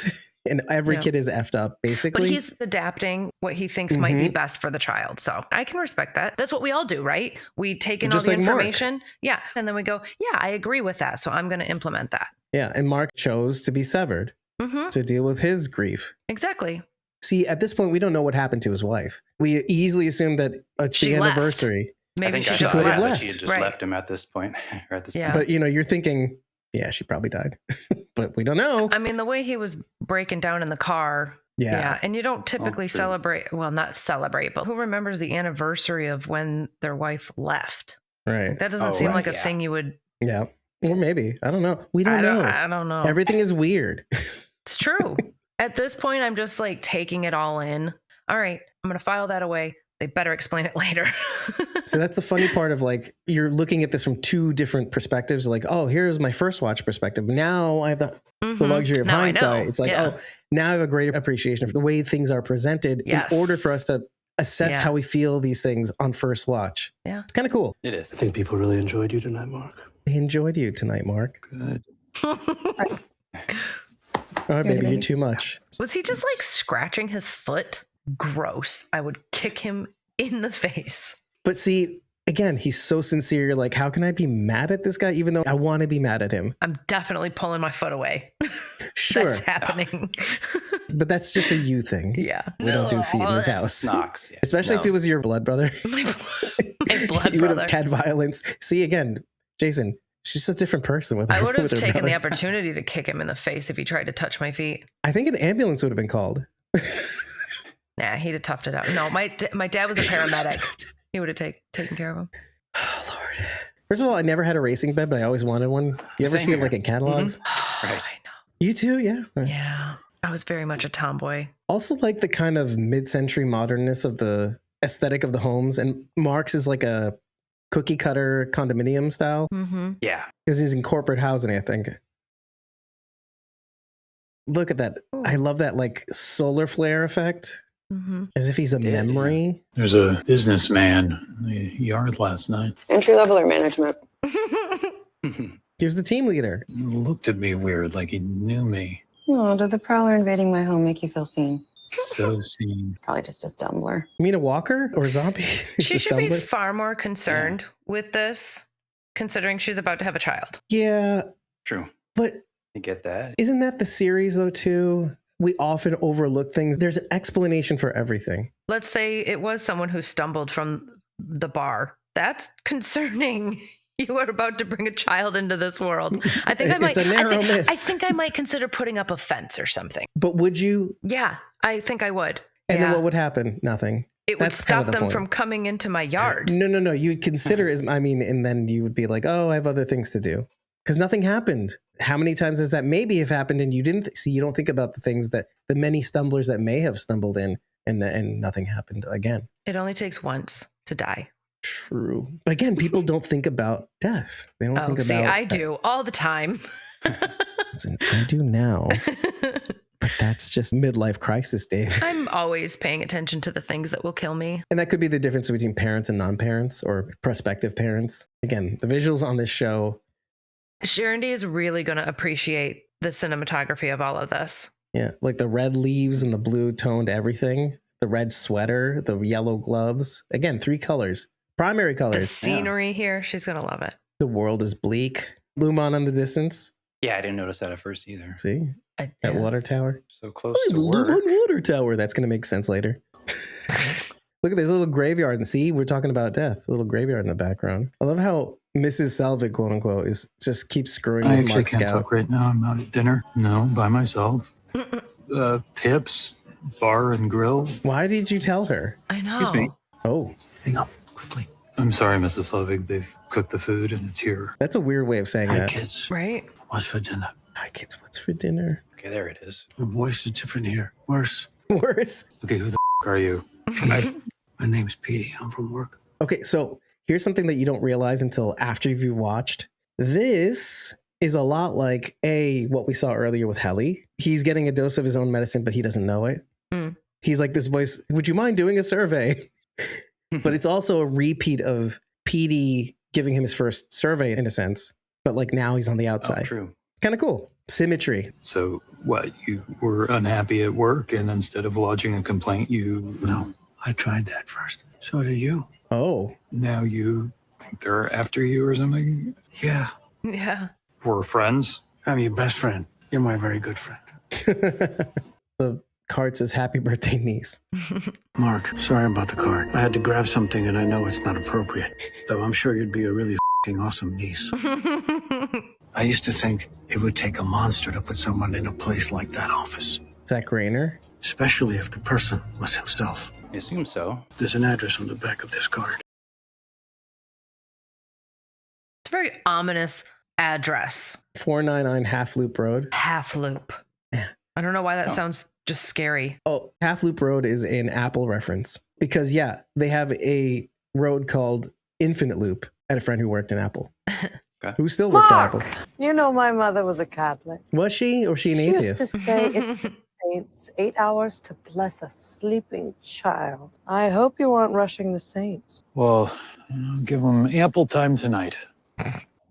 And every kid is effed up, basically. But he's adapting what he thinks might be best for the child. So I can respect that. That's what we all do, right? We take in Just all the like Mark. information. Yeah. And then we go, yeah, I agree with that. So I'm going to implement that. Yeah. And Mark chose to be severed to deal with his grief. Exactly. See, at this point, we don't know what happened to his wife. We easily assume that it's She the left. anniversary. Maybe she just could have left. She had just Right. left him at this point. Or at this time. But, you're thinking, yeah, she probably died. But we don't know. I mean, the way he was breaking down in the car. Yeah. And you don't typically true. celebrate, well, not celebrate, but who remembers the anniversary of when their wife left? Right. That doesn't seem like a thing you would. Yeah. Or maybe. I don't know. We don't know. I don't know. Everything is weird. It's true. At this point, I'm just like taking it all in. All right, I'm going to file that away. They better explain it later. So that's the funny part of like, you're looking at this from two different perspectives. Like, oh, here's my first watch perspective. Now I have the luxury of Now I hindsight. know. It's like, Yeah. oh, now I have a greater appreciation for the way things are presented in order for us to assess how we feel these things on first watch. Yeah. It's kind of cool. It is. I think people really enjoyed you tonight, Mark. They enjoyed you tonight, Mark. Good. All right, baby, you're too much. Was he just like scratching his foot? Gross. I would kick him in the face. But see, again, he's so sincere. You're like, how can I be mad at this guy, even though I want to be mad at him? I'm definitely pulling my foot away. Sure. That's happening. But that's just a you thing. Yeah. We don't do feet in this house. Knox. Yeah. Especially if it was your blood brother. My blood You would brother. have had violence. See, again, Jason, she's a different person with her. I would have with her taken the brother. opportunity to kick him in the face if he tried to touch my feet. I think an ambulance would have been called. Nah, he'd have toughed it out. No, my dad was a paramedic. He would have taken care of him. Oh, Lord. First of all, I never had a racing bed, but I always wanted one. You ever Same see it here. like in catalogs? Right. I know. You too? Yeah. Yeah. I was very much a tomboy. Also like the kind of mid-century modernness of the aesthetic of the homes. And Mark's is like a cookie cutter condominium style. Mm-hmm. Yeah. Because he's in corporate housing, I think. Look at that. Ooh. I love that like solar flare effect. Mm-hmm. As if he's a memory. Yeah. There's a businessman in the yard last night. Entry level or management? He was the team leader. He looked at me weird, like he knew me. Oh, did the prowler invading my home make you feel seen? So seen. Probably just a stumbler. You mean a walker or a zombie? She should be far more concerned with this, considering she's about to have a child. Yeah. True. But I get that. Isn't that the series, though, too? We often overlook things. There's an explanation for everything. Let's say it was someone who stumbled from the bar. That's concerning. You are about to bring a child into this world. I think I might. It's a narrow miss. I think I might consider putting up a fence or something. But would you? Yeah, I think I would. And then what would happen? Nothing. It would stop them from coming into my yard. No. You'd consider and then you would be like, oh, I have other things to do. Because nothing happened. How many times has that maybe have happened and you didn't see? You don't think about the things that the many stumblers that may have stumbled in and nothing happened again. It only takes once to die. True. But again, people don't think about death. They don't think about. See, I do all the time. Listen, I do now. But that's just midlife crisis, Dave. I'm always paying attention to the things that will kill me. And that could be the difference between parents and non-parents or prospective parents. Again, the visuals on this show. Sharon D is really going to appreciate the cinematography of all of this. Yeah, like the red leaves and the blue toned everything, the red sweater, the yellow gloves. Again, 3 colors, primary colors. The scenery here, she's going to love it. The world is bleak. Lumon in the distance. Yeah, I didn't notice that at first either. See? That water tower. So close to work. work. Water tower. That's going to make sense later. Look at this little graveyard. And see, we're talking about death. A little graveyard in the background. I love how Mrs. Selvig, quote unquote, is just keeps screwing I with actually Mark can't Scout. talk right now. I'm out at dinner. No, by myself. Pips, bar and grill. Why did you tell her? I know. Excuse me. Oh. Hang up quickly. I'm sorry, Mrs. Selvig. They've cooked the food and it's here. That's a weird way of saying Hi, that. kids. Right? What's for dinner? Hi, kids. What's for dinner? Okay, there it is. Your voice is different here. Worse. Worse. Okay, who the are you? My name's Petey. I'm from work. Okay, so here's something that you don't realize until after you've watched. This is a lot like what we saw earlier with Helly. He's getting a dose of his own medicine, but he doesn't know it. He's like this voice, would you mind doing a survey? But it's also a repeat of Petey giving him his first survey in a sense. But like now he's on the outside. Oh, true. Kind of cool. Symmetry. So what, you were unhappy at work and instead of lodging a complaint, No, I tried that first. So did you. Oh. Now you think they're after you or something? Yeah. Yeah. We're friends? I'm your best friend. You're my very good friend. The card says happy birthday, niece. Mark, sorry about the card. I had to grab something and I know it's not appropriate. Though I'm sure you'd be a really awesome niece. I used to think it would take a monster to put someone in a place like that office. Is that Grainer? Especially if the person was himself. I assume so. There's an address on the back of this card. It's a very ominous address. 499 Half Loop Road. Half Loop. Yeah. I don't know why that sounds just scary. Oh, Half Loop Road is an Apple reference. Because, yeah, they have a road called Infinite Loop. I had a friend who worked in Apple. Okay. Who still works at Apple. You know my mother was a Catholic. Was she? Or was she an She atheist? used to say it takes 8 hours to bless a sleeping child. I hope you aren't rushing the saints. Well, I'll give them ample time tonight.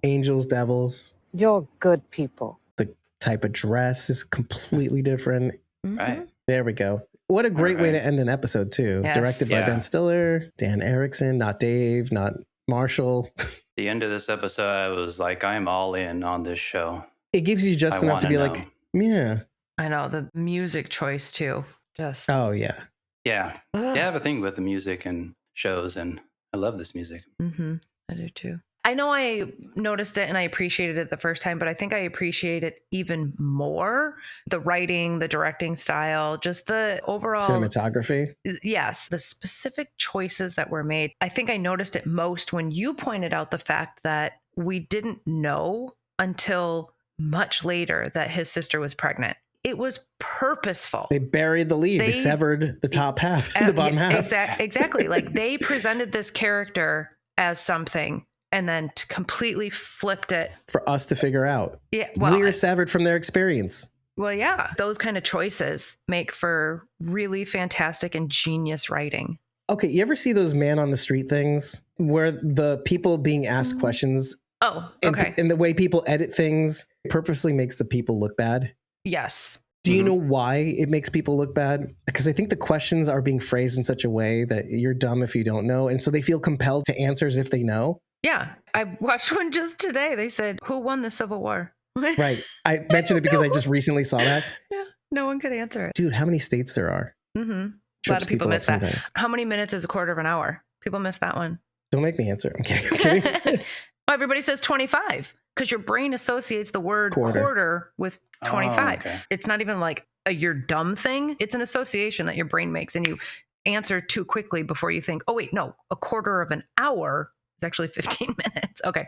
Angels, devils. You're good people. The type of dress is completely different. Right. There we go. What a great way to end an episode, too. Yes. Directed by Ben Stiller, Dan Erickson, not Dave, not Marshall. The end of this episode, I was like, I'm all in on this show. It gives you just I enough to wanna be know. like, yeah. I know, the music choice too. Just Oh, yeah. Yeah. Yeah, I have a thing with the music and shows, and I love this music. I do too. I know I noticed it and I appreciated it the first time, but I think I appreciate it even more. The writing, the directing style, just the overall Cinematography. Yes, the specific choices that were made. I think I noticed it most when you pointed out the fact that we didn't know until much later that his sister was pregnant. It was purposeful. They buried the lead. They severed the top half, the bottom half. Exactly. Like they presented this character as something and then completely flipped it for us to figure out. Yeah, well, we're severed from their experience. Well, yeah, those kind of choices make for really fantastic and genius writing. Okay, you ever see those man on the street things where the people being asked questions? Oh, okay. And the way people edit things purposely makes the people look bad? Yes. Do you know why it makes people look bad? Because I think the questions are being phrased in such a way that you're dumb if you don't know. And so they feel compelled to answer as if they know. Yeah. I watched one just today. They said, who won the Civil War? Right. I mentioned it because I just recently saw that. Yeah. No one could answer it. Dude, how many states there are? Mm-hmm. A lot of people miss that. Sometimes. How many minutes is a quarter of an hour? People miss that one. Don't make me answer. I'm kidding. Well, everybody says 25 because your brain associates the word quarter with 25. Okay. It's not even like your dumb thing. It's an association that your brain makes, and you answer too quickly before you think, oh, wait, no, a quarter of an hour is actually 15 minutes. Okay.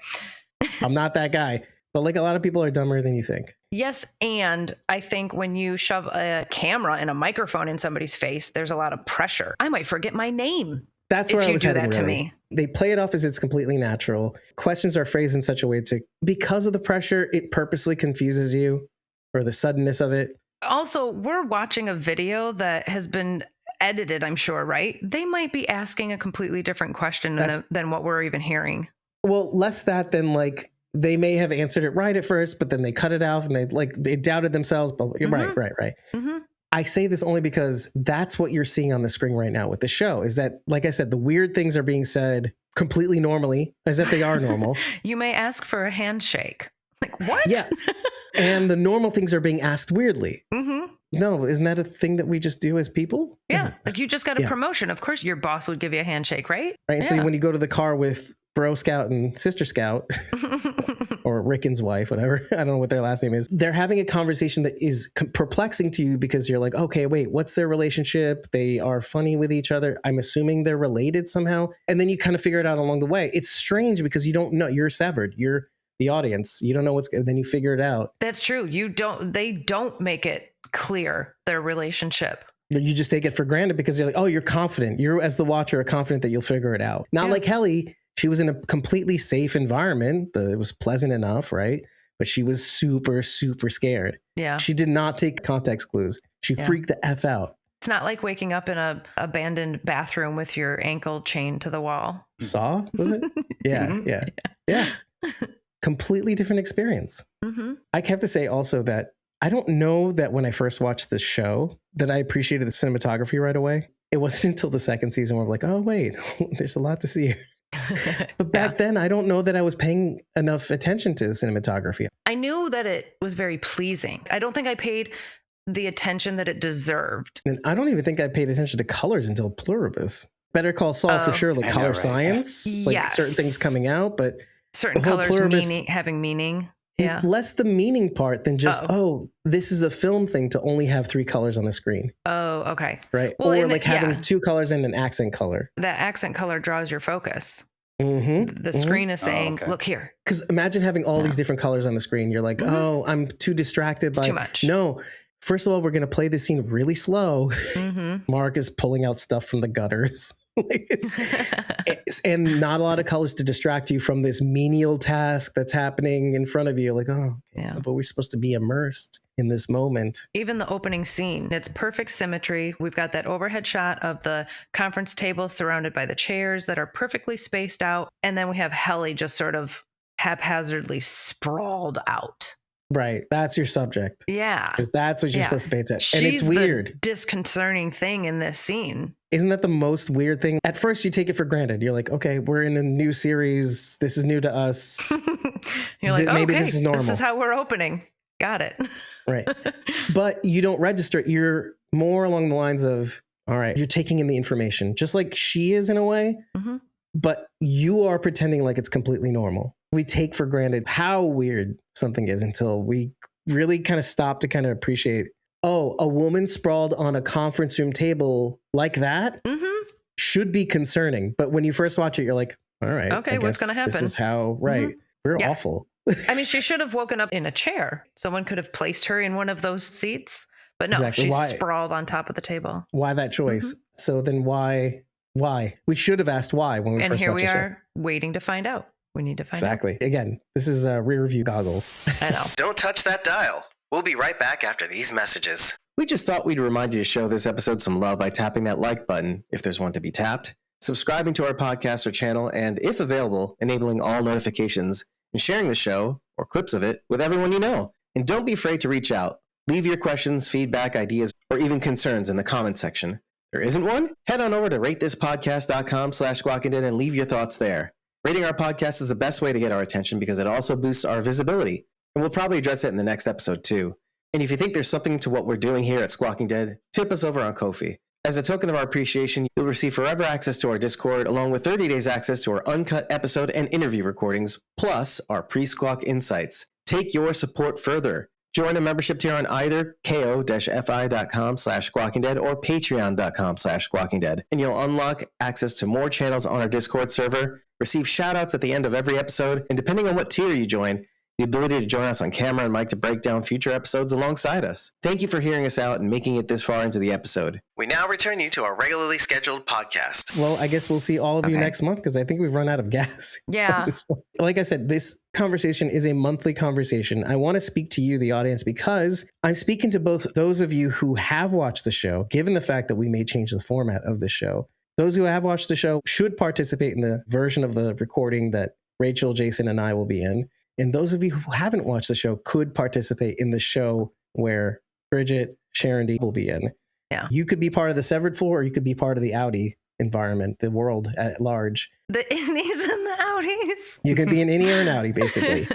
I'm not that guy. But like a lot of people are dumber than you think. Yes. And I think when you shove a camera and a microphone in somebody's face, there's a lot of pressure. I might forget my name. That's where I was heading, that to really. Me. They play it off as it's completely natural. Questions are phrased in such a way to, because of the pressure, it purposely confuses you or the suddenness of it. Also, we're watching a video that has been edited, I'm sure, right? They might be asking a completely different question than what we're even hearing. Well, less that than like, they may have answered it right at first, but then they cut it out and they doubted themselves. But you're right. Mm-hmm. I say this only because that's what you're seeing on the screen right now with the show is that, like I said, the weird things are being said completely normally as if they are normal. You may ask for a handshake. Like, what? Yeah. And the normal things are being asked weirdly. Mm-hmm. No, isn't that a thing that we just do as people? Yeah. Like you just got a promotion. Of course, your boss would give you a handshake, right? Right. And so when you go to the car with Bro Scout and Sister Scout or Rickon's wife, whatever, I don't know what their last name is. They're having a conversation that is perplexing to you because you're like, okay, wait, what's their relationship? They are funny with each other. I'm assuming they're related somehow. And then you kind of figure it out along the way. It's strange because you don't know. You're severed. You're the audience. You don't know and then you figure it out. That's true. They don't make it clear their relationship. You just take it for granted because you're like, oh, you're confident. You as the watcher are confident that you'll figure it out. Not like Helly. She was in a completely safe environment. It was pleasant enough, right? But she was super, super scared. Yeah. She did not take context clues. She freaked the F out. It's not like waking up in a abandoned bathroom with your ankle chained to the wall. Saw, was it? Yeah. Completely different experience. Mm-hmm. I have to say also that I don't know that when I first watched the show that I appreciated the cinematography right away. It wasn't until the second season where I'm like, oh, wait, there's a lot to see here. But back then, I don't know that I was paying enough attention to the cinematography. I knew that it was very pleasing. I don't think I paid the attention that it deserved. And I don't even think I paid attention to colors until Pluribus. Better Call Saul for sure, like color science, like certain things coming out, but certain colors having meaning. Yeah. Less the meaning part than just, this is a film thing to only have 3 colors on the screen. Oh, okay. Right. Well, or like having 2 colors and an accent color. That accent color draws your focus. Mm-hmm. The screen is saying, look here. Because imagine having all these different colors on the screen. You're like, oh, I'm too distracted by too much. No. First of all, we're going to play this scene really slow. Mm-hmm. Mark is pulling out stuff from the gutters. And not a lot of colors to distract you from this menial task that's happening in front of you. Like, but we're supposed to be immersed in this moment. Even the opening scene, it's perfect symmetry. We've got that overhead shot of the conference table surrounded by the chairs that are perfectly spaced out. And then we have Helly just sort of haphazardly sprawled out. Right. That's your subject. Yeah. Because that's what you're supposed to pay attention. She's and it's weird. The disconcerting thing in this scene. Isn't that the most weird thing? At first, you take it for granted. You're like, okay, we're in a new series. This is new to us. You're like, maybe this is normal. This is how we're opening. Got it. Right. But you don't register. You're more along the lines of, all right, you're taking in the information, just like she is in a way. Mm-hmm. But you are pretending like it's completely normal. We take for granted how weird something is until we really kind of stop to kind of appreciate, oh, a woman sprawled on a conference room table like that should be concerning. But when you first watch it, you're like, all right, okay, what's going to happen? This is how, we're awful. I mean, she should have woken up in a chair. Someone could have placed her in one of those seats. But no, she's sprawled on top of the table. Why that choice? So then why Why? We should have asked why when we And first here watched we the show. are waiting to find out. We need to find out. Exactly. Again, this is rear view goggles. I know. Don't touch that dial. We'll be right back after these messages. We just thought we'd remind you to show this episode some love by tapping that like button, if there's one to be tapped, subscribing to our podcast or channel, and if available, enabling all notifications, and sharing the show, or clips of it, with everyone you know. And don't be afraid to reach out. Leave your questions, feedback, ideas, or even concerns in the comments section. There isn't one? Head on over to ratethispodcast.com/squawkingdead and leave your thoughts there. Rating our podcast is the best way to get our attention because it also boosts our visibility. And we'll probably address it in the next episode too. And if you think there's something to what we're doing here at Squawking Dead, tip us over on Ko-fi. As a token of our appreciation, you'll receive forever access to our Discord, along with 30 days access to our uncut episode and interview recordings, plus our pre-squawk insights. Take your support further. Join a membership tier on either ko-fi.com/squawkingdead or patreon.com/squawkingdead, and you'll unlock access to more channels on our Discord server, receive shoutouts at the end of every episode, and depending on what tier you join, the ability to join us on camera and mic to break down future episodes alongside us. Thank you for hearing us out and making it this far into the episode. We now return you to our regularly scheduled podcast. Well, I guess we'll see all of you next month because I think we've run out of gas. Yeah. Like I said, this conversation is a monthly conversation. I want to speak to you, the audience, because I'm speaking to both those of you who have watched the show, given the fact that we may change the format of the show. Those who have watched the show should participate in the version of the recording that Rachel, Jason, and I will be in. And those of you who haven't watched the show could participate in the show where Bridget, Sharon D will be in. Yeah. You could be part of the Severed floor, or you could be part of the Audi environment, the world at large. The innies and the outies. You can be an innie or an outie, basically.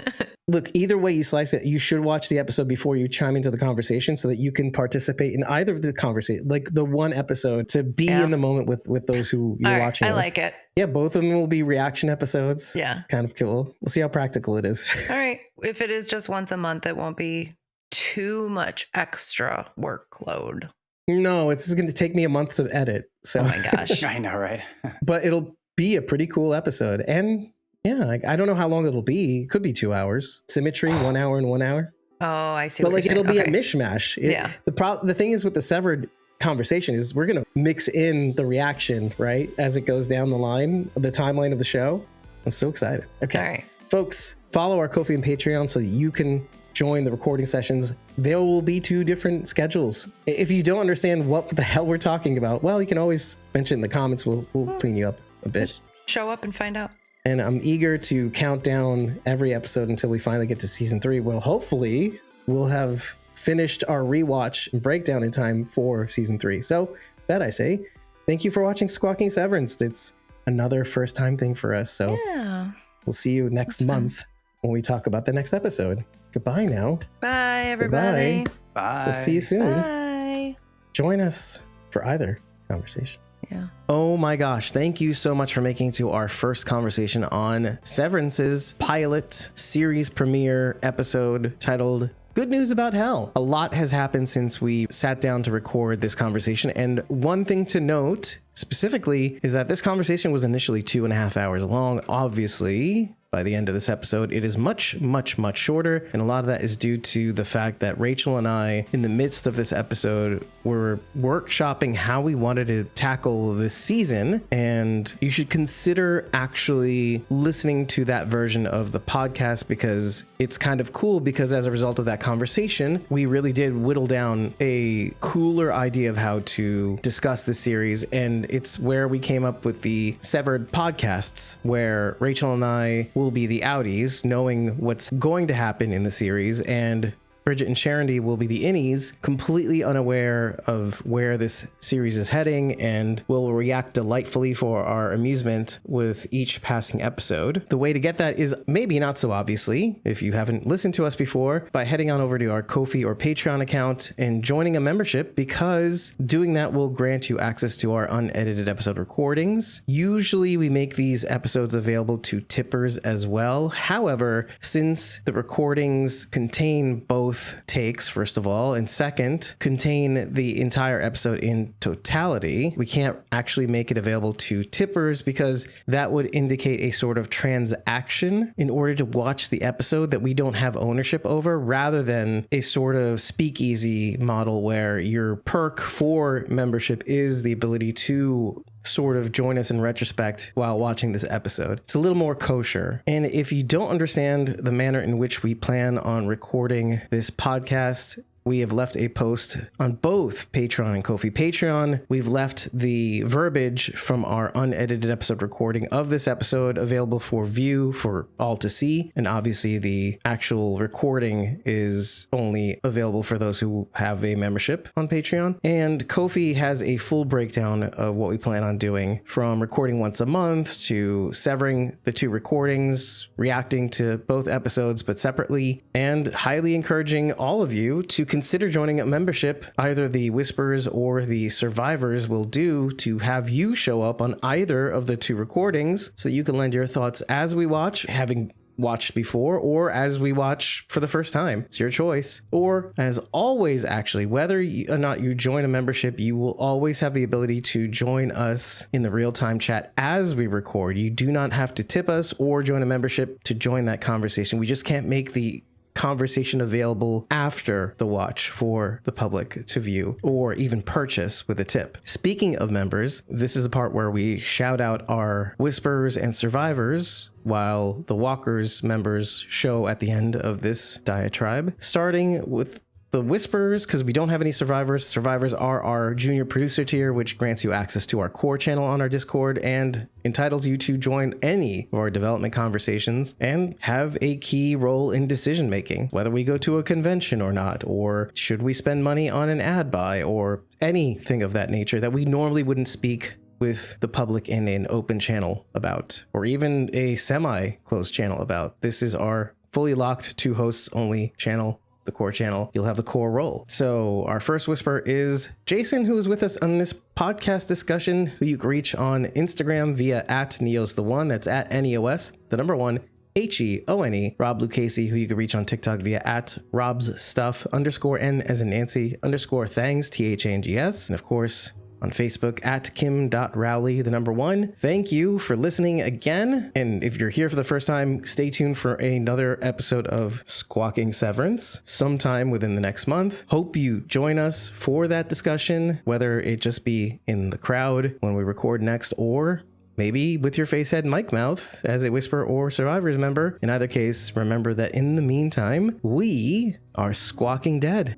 Look, either way you slice it, you should watch the episode before you chime into the conversation so that you can participate in either of the conversation, like the one episode, to be in the moment with those who you're watching. I with. like it. Yeah, both of them will be reaction episodes. Yeah. Kind of cool. We'll see how practical it is. All right. If it is just once a month, it won't be too much extra workload. No, it's going to take me a month to edit. So. Oh my gosh. I know, right? But it'll be a pretty cool episode. And yeah, I don't know how long it'll be. It could be 2 hours. Symmetry, 1 hour and 1 hour. Oh, I see. But what like you're it'll be saying. a mishmash. Yeah. The thing is with the Severed conversation is we're going to mix in the reaction, right? As it goes down the line, the timeline of the show. I'm so excited. Okay. All right. Folks, follow our Ko-fi and Patreon so that you can join the recording sessions. There will be 2 different schedules. If you don't understand what the hell we're talking about, well, you can always mention in the comments. We'll clean you up a bit. Just show up and find out. And I'm eager to count down every episode until we finally get to season 3. Well, hopefully we'll have finished our rewatch and breakdown in time for season 3. So that I say, thank you for watching Squawking Severance. It's another first time thing for us. So yeah. We'll see you next month when we talk about the next episode. Goodbye now. Bye, everybody. Goodbye. Bye. We'll see you soon. Bye. Join us for either conversation. Yeah. Oh my gosh, thank you so much for making it to our first conversation on Severance's pilot series premiere episode titled Good News About Hell. A lot has happened since we sat down to record this conversation, and one thing to note specifically is that this conversation was initially 2.5 hours long. Obviously, by the end of this episode, it is much, much, much shorter. And a lot of that is due to the fact that Rachel and I, in the midst of this episode, were workshopping how we wanted to tackle this season. And you should consider actually listening to that version of the podcast because it's kind of cool, because as a result of that conversation, we really did whittle down a cooler idea of how to discuss the series. And it's where we came up with the Severed podcasts, where Rachel and I will be the outies, knowing what's going to happen in the series, and Bridget and Sharon D will be the innies, completely unaware of where this series is heading, and will react delightfully for our amusement with each passing episode. The way to get that is maybe not so obviously, if you haven't listened to us before, by heading on over to our Ko-fi or Patreon account and joining a membership, because doing that will grant you access to our unedited episode recordings. Usually we make these episodes available to tippers as well. However, since the recordings contain both takes, first of all, and second, contain the entire episode in totality, we can't actually make it available to tippers because that would indicate a sort of transaction in order to watch the episode that we don't have ownership over, rather than a sort of speakeasy model where your perk for membership is the ability to sort of join us in retrospect while watching this episode. It's a little more kosher. And if you don't understand the manner in which we plan on recording this podcast, we have left a post on both Patreon and Ko-fi. Patreon, we've left the verbiage from our unedited episode recording of this episode available for view for all to see. And obviously the actual recording is only available for those who have a membership on Patreon. And Ko-fi has a full breakdown of what we plan on doing, from recording once a month to severing the two recordings, reacting to both episodes but separately, and highly encouraging all of you to consider joining a membership. Either the Whisperers or the Survivors will do to have you show up on either of the two recordings so you can lend your thoughts as we watch, having watched before, or as we watch for the first time. It's your choice. Or as always, actually, whether or not you join a membership, you will always have the ability to join us in the real-time chat as we record. You do not have to tip us or join a membership to join that conversation. We just can't make the conversation available after the watch for the public to view or even purchase with a tip. Speaking of members, this is a part where we shout out our Whisperers and Survivors while the Walkers members show at the end of this diatribe, starting with the Whisperers, because we don't have any Survivors. Survivors are our junior producer tier, which grants you access to our core channel on our Discord and entitles you to join any of our development conversations and have a key role in decision making, whether we go to a convention or not, or should we spend money on an ad buy, or anything of that nature that we normally wouldn't speak with the public in an open channel about, or even a semi-closed channel about. This is our fully locked 2 hosts only channel, the core channel. You'll have the core role. So our first Whisperer is Jason, who is with us on this podcast discussion, who you can reach on Instagram via @NeosTheOne. That's @NEOS, the number 1, HEONE. Rob Lucchese, who you can reach on TikTok via @RobsStuff_N as in Nancy _Thangs, THANGS. And of course, on Facebook @Kim.Rowley, the number 1. Thank you for listening again. And if you're here for the first time, stay tuned for another episode of Squawking Severance sometime within the next month. Hope you join us for that discussion, whether it just be in the crowd when we record next, or maybe with your face, head, mic, mouth as a Whisper or Survivors member. In either case, remember that in the meantime, we are squawking dead.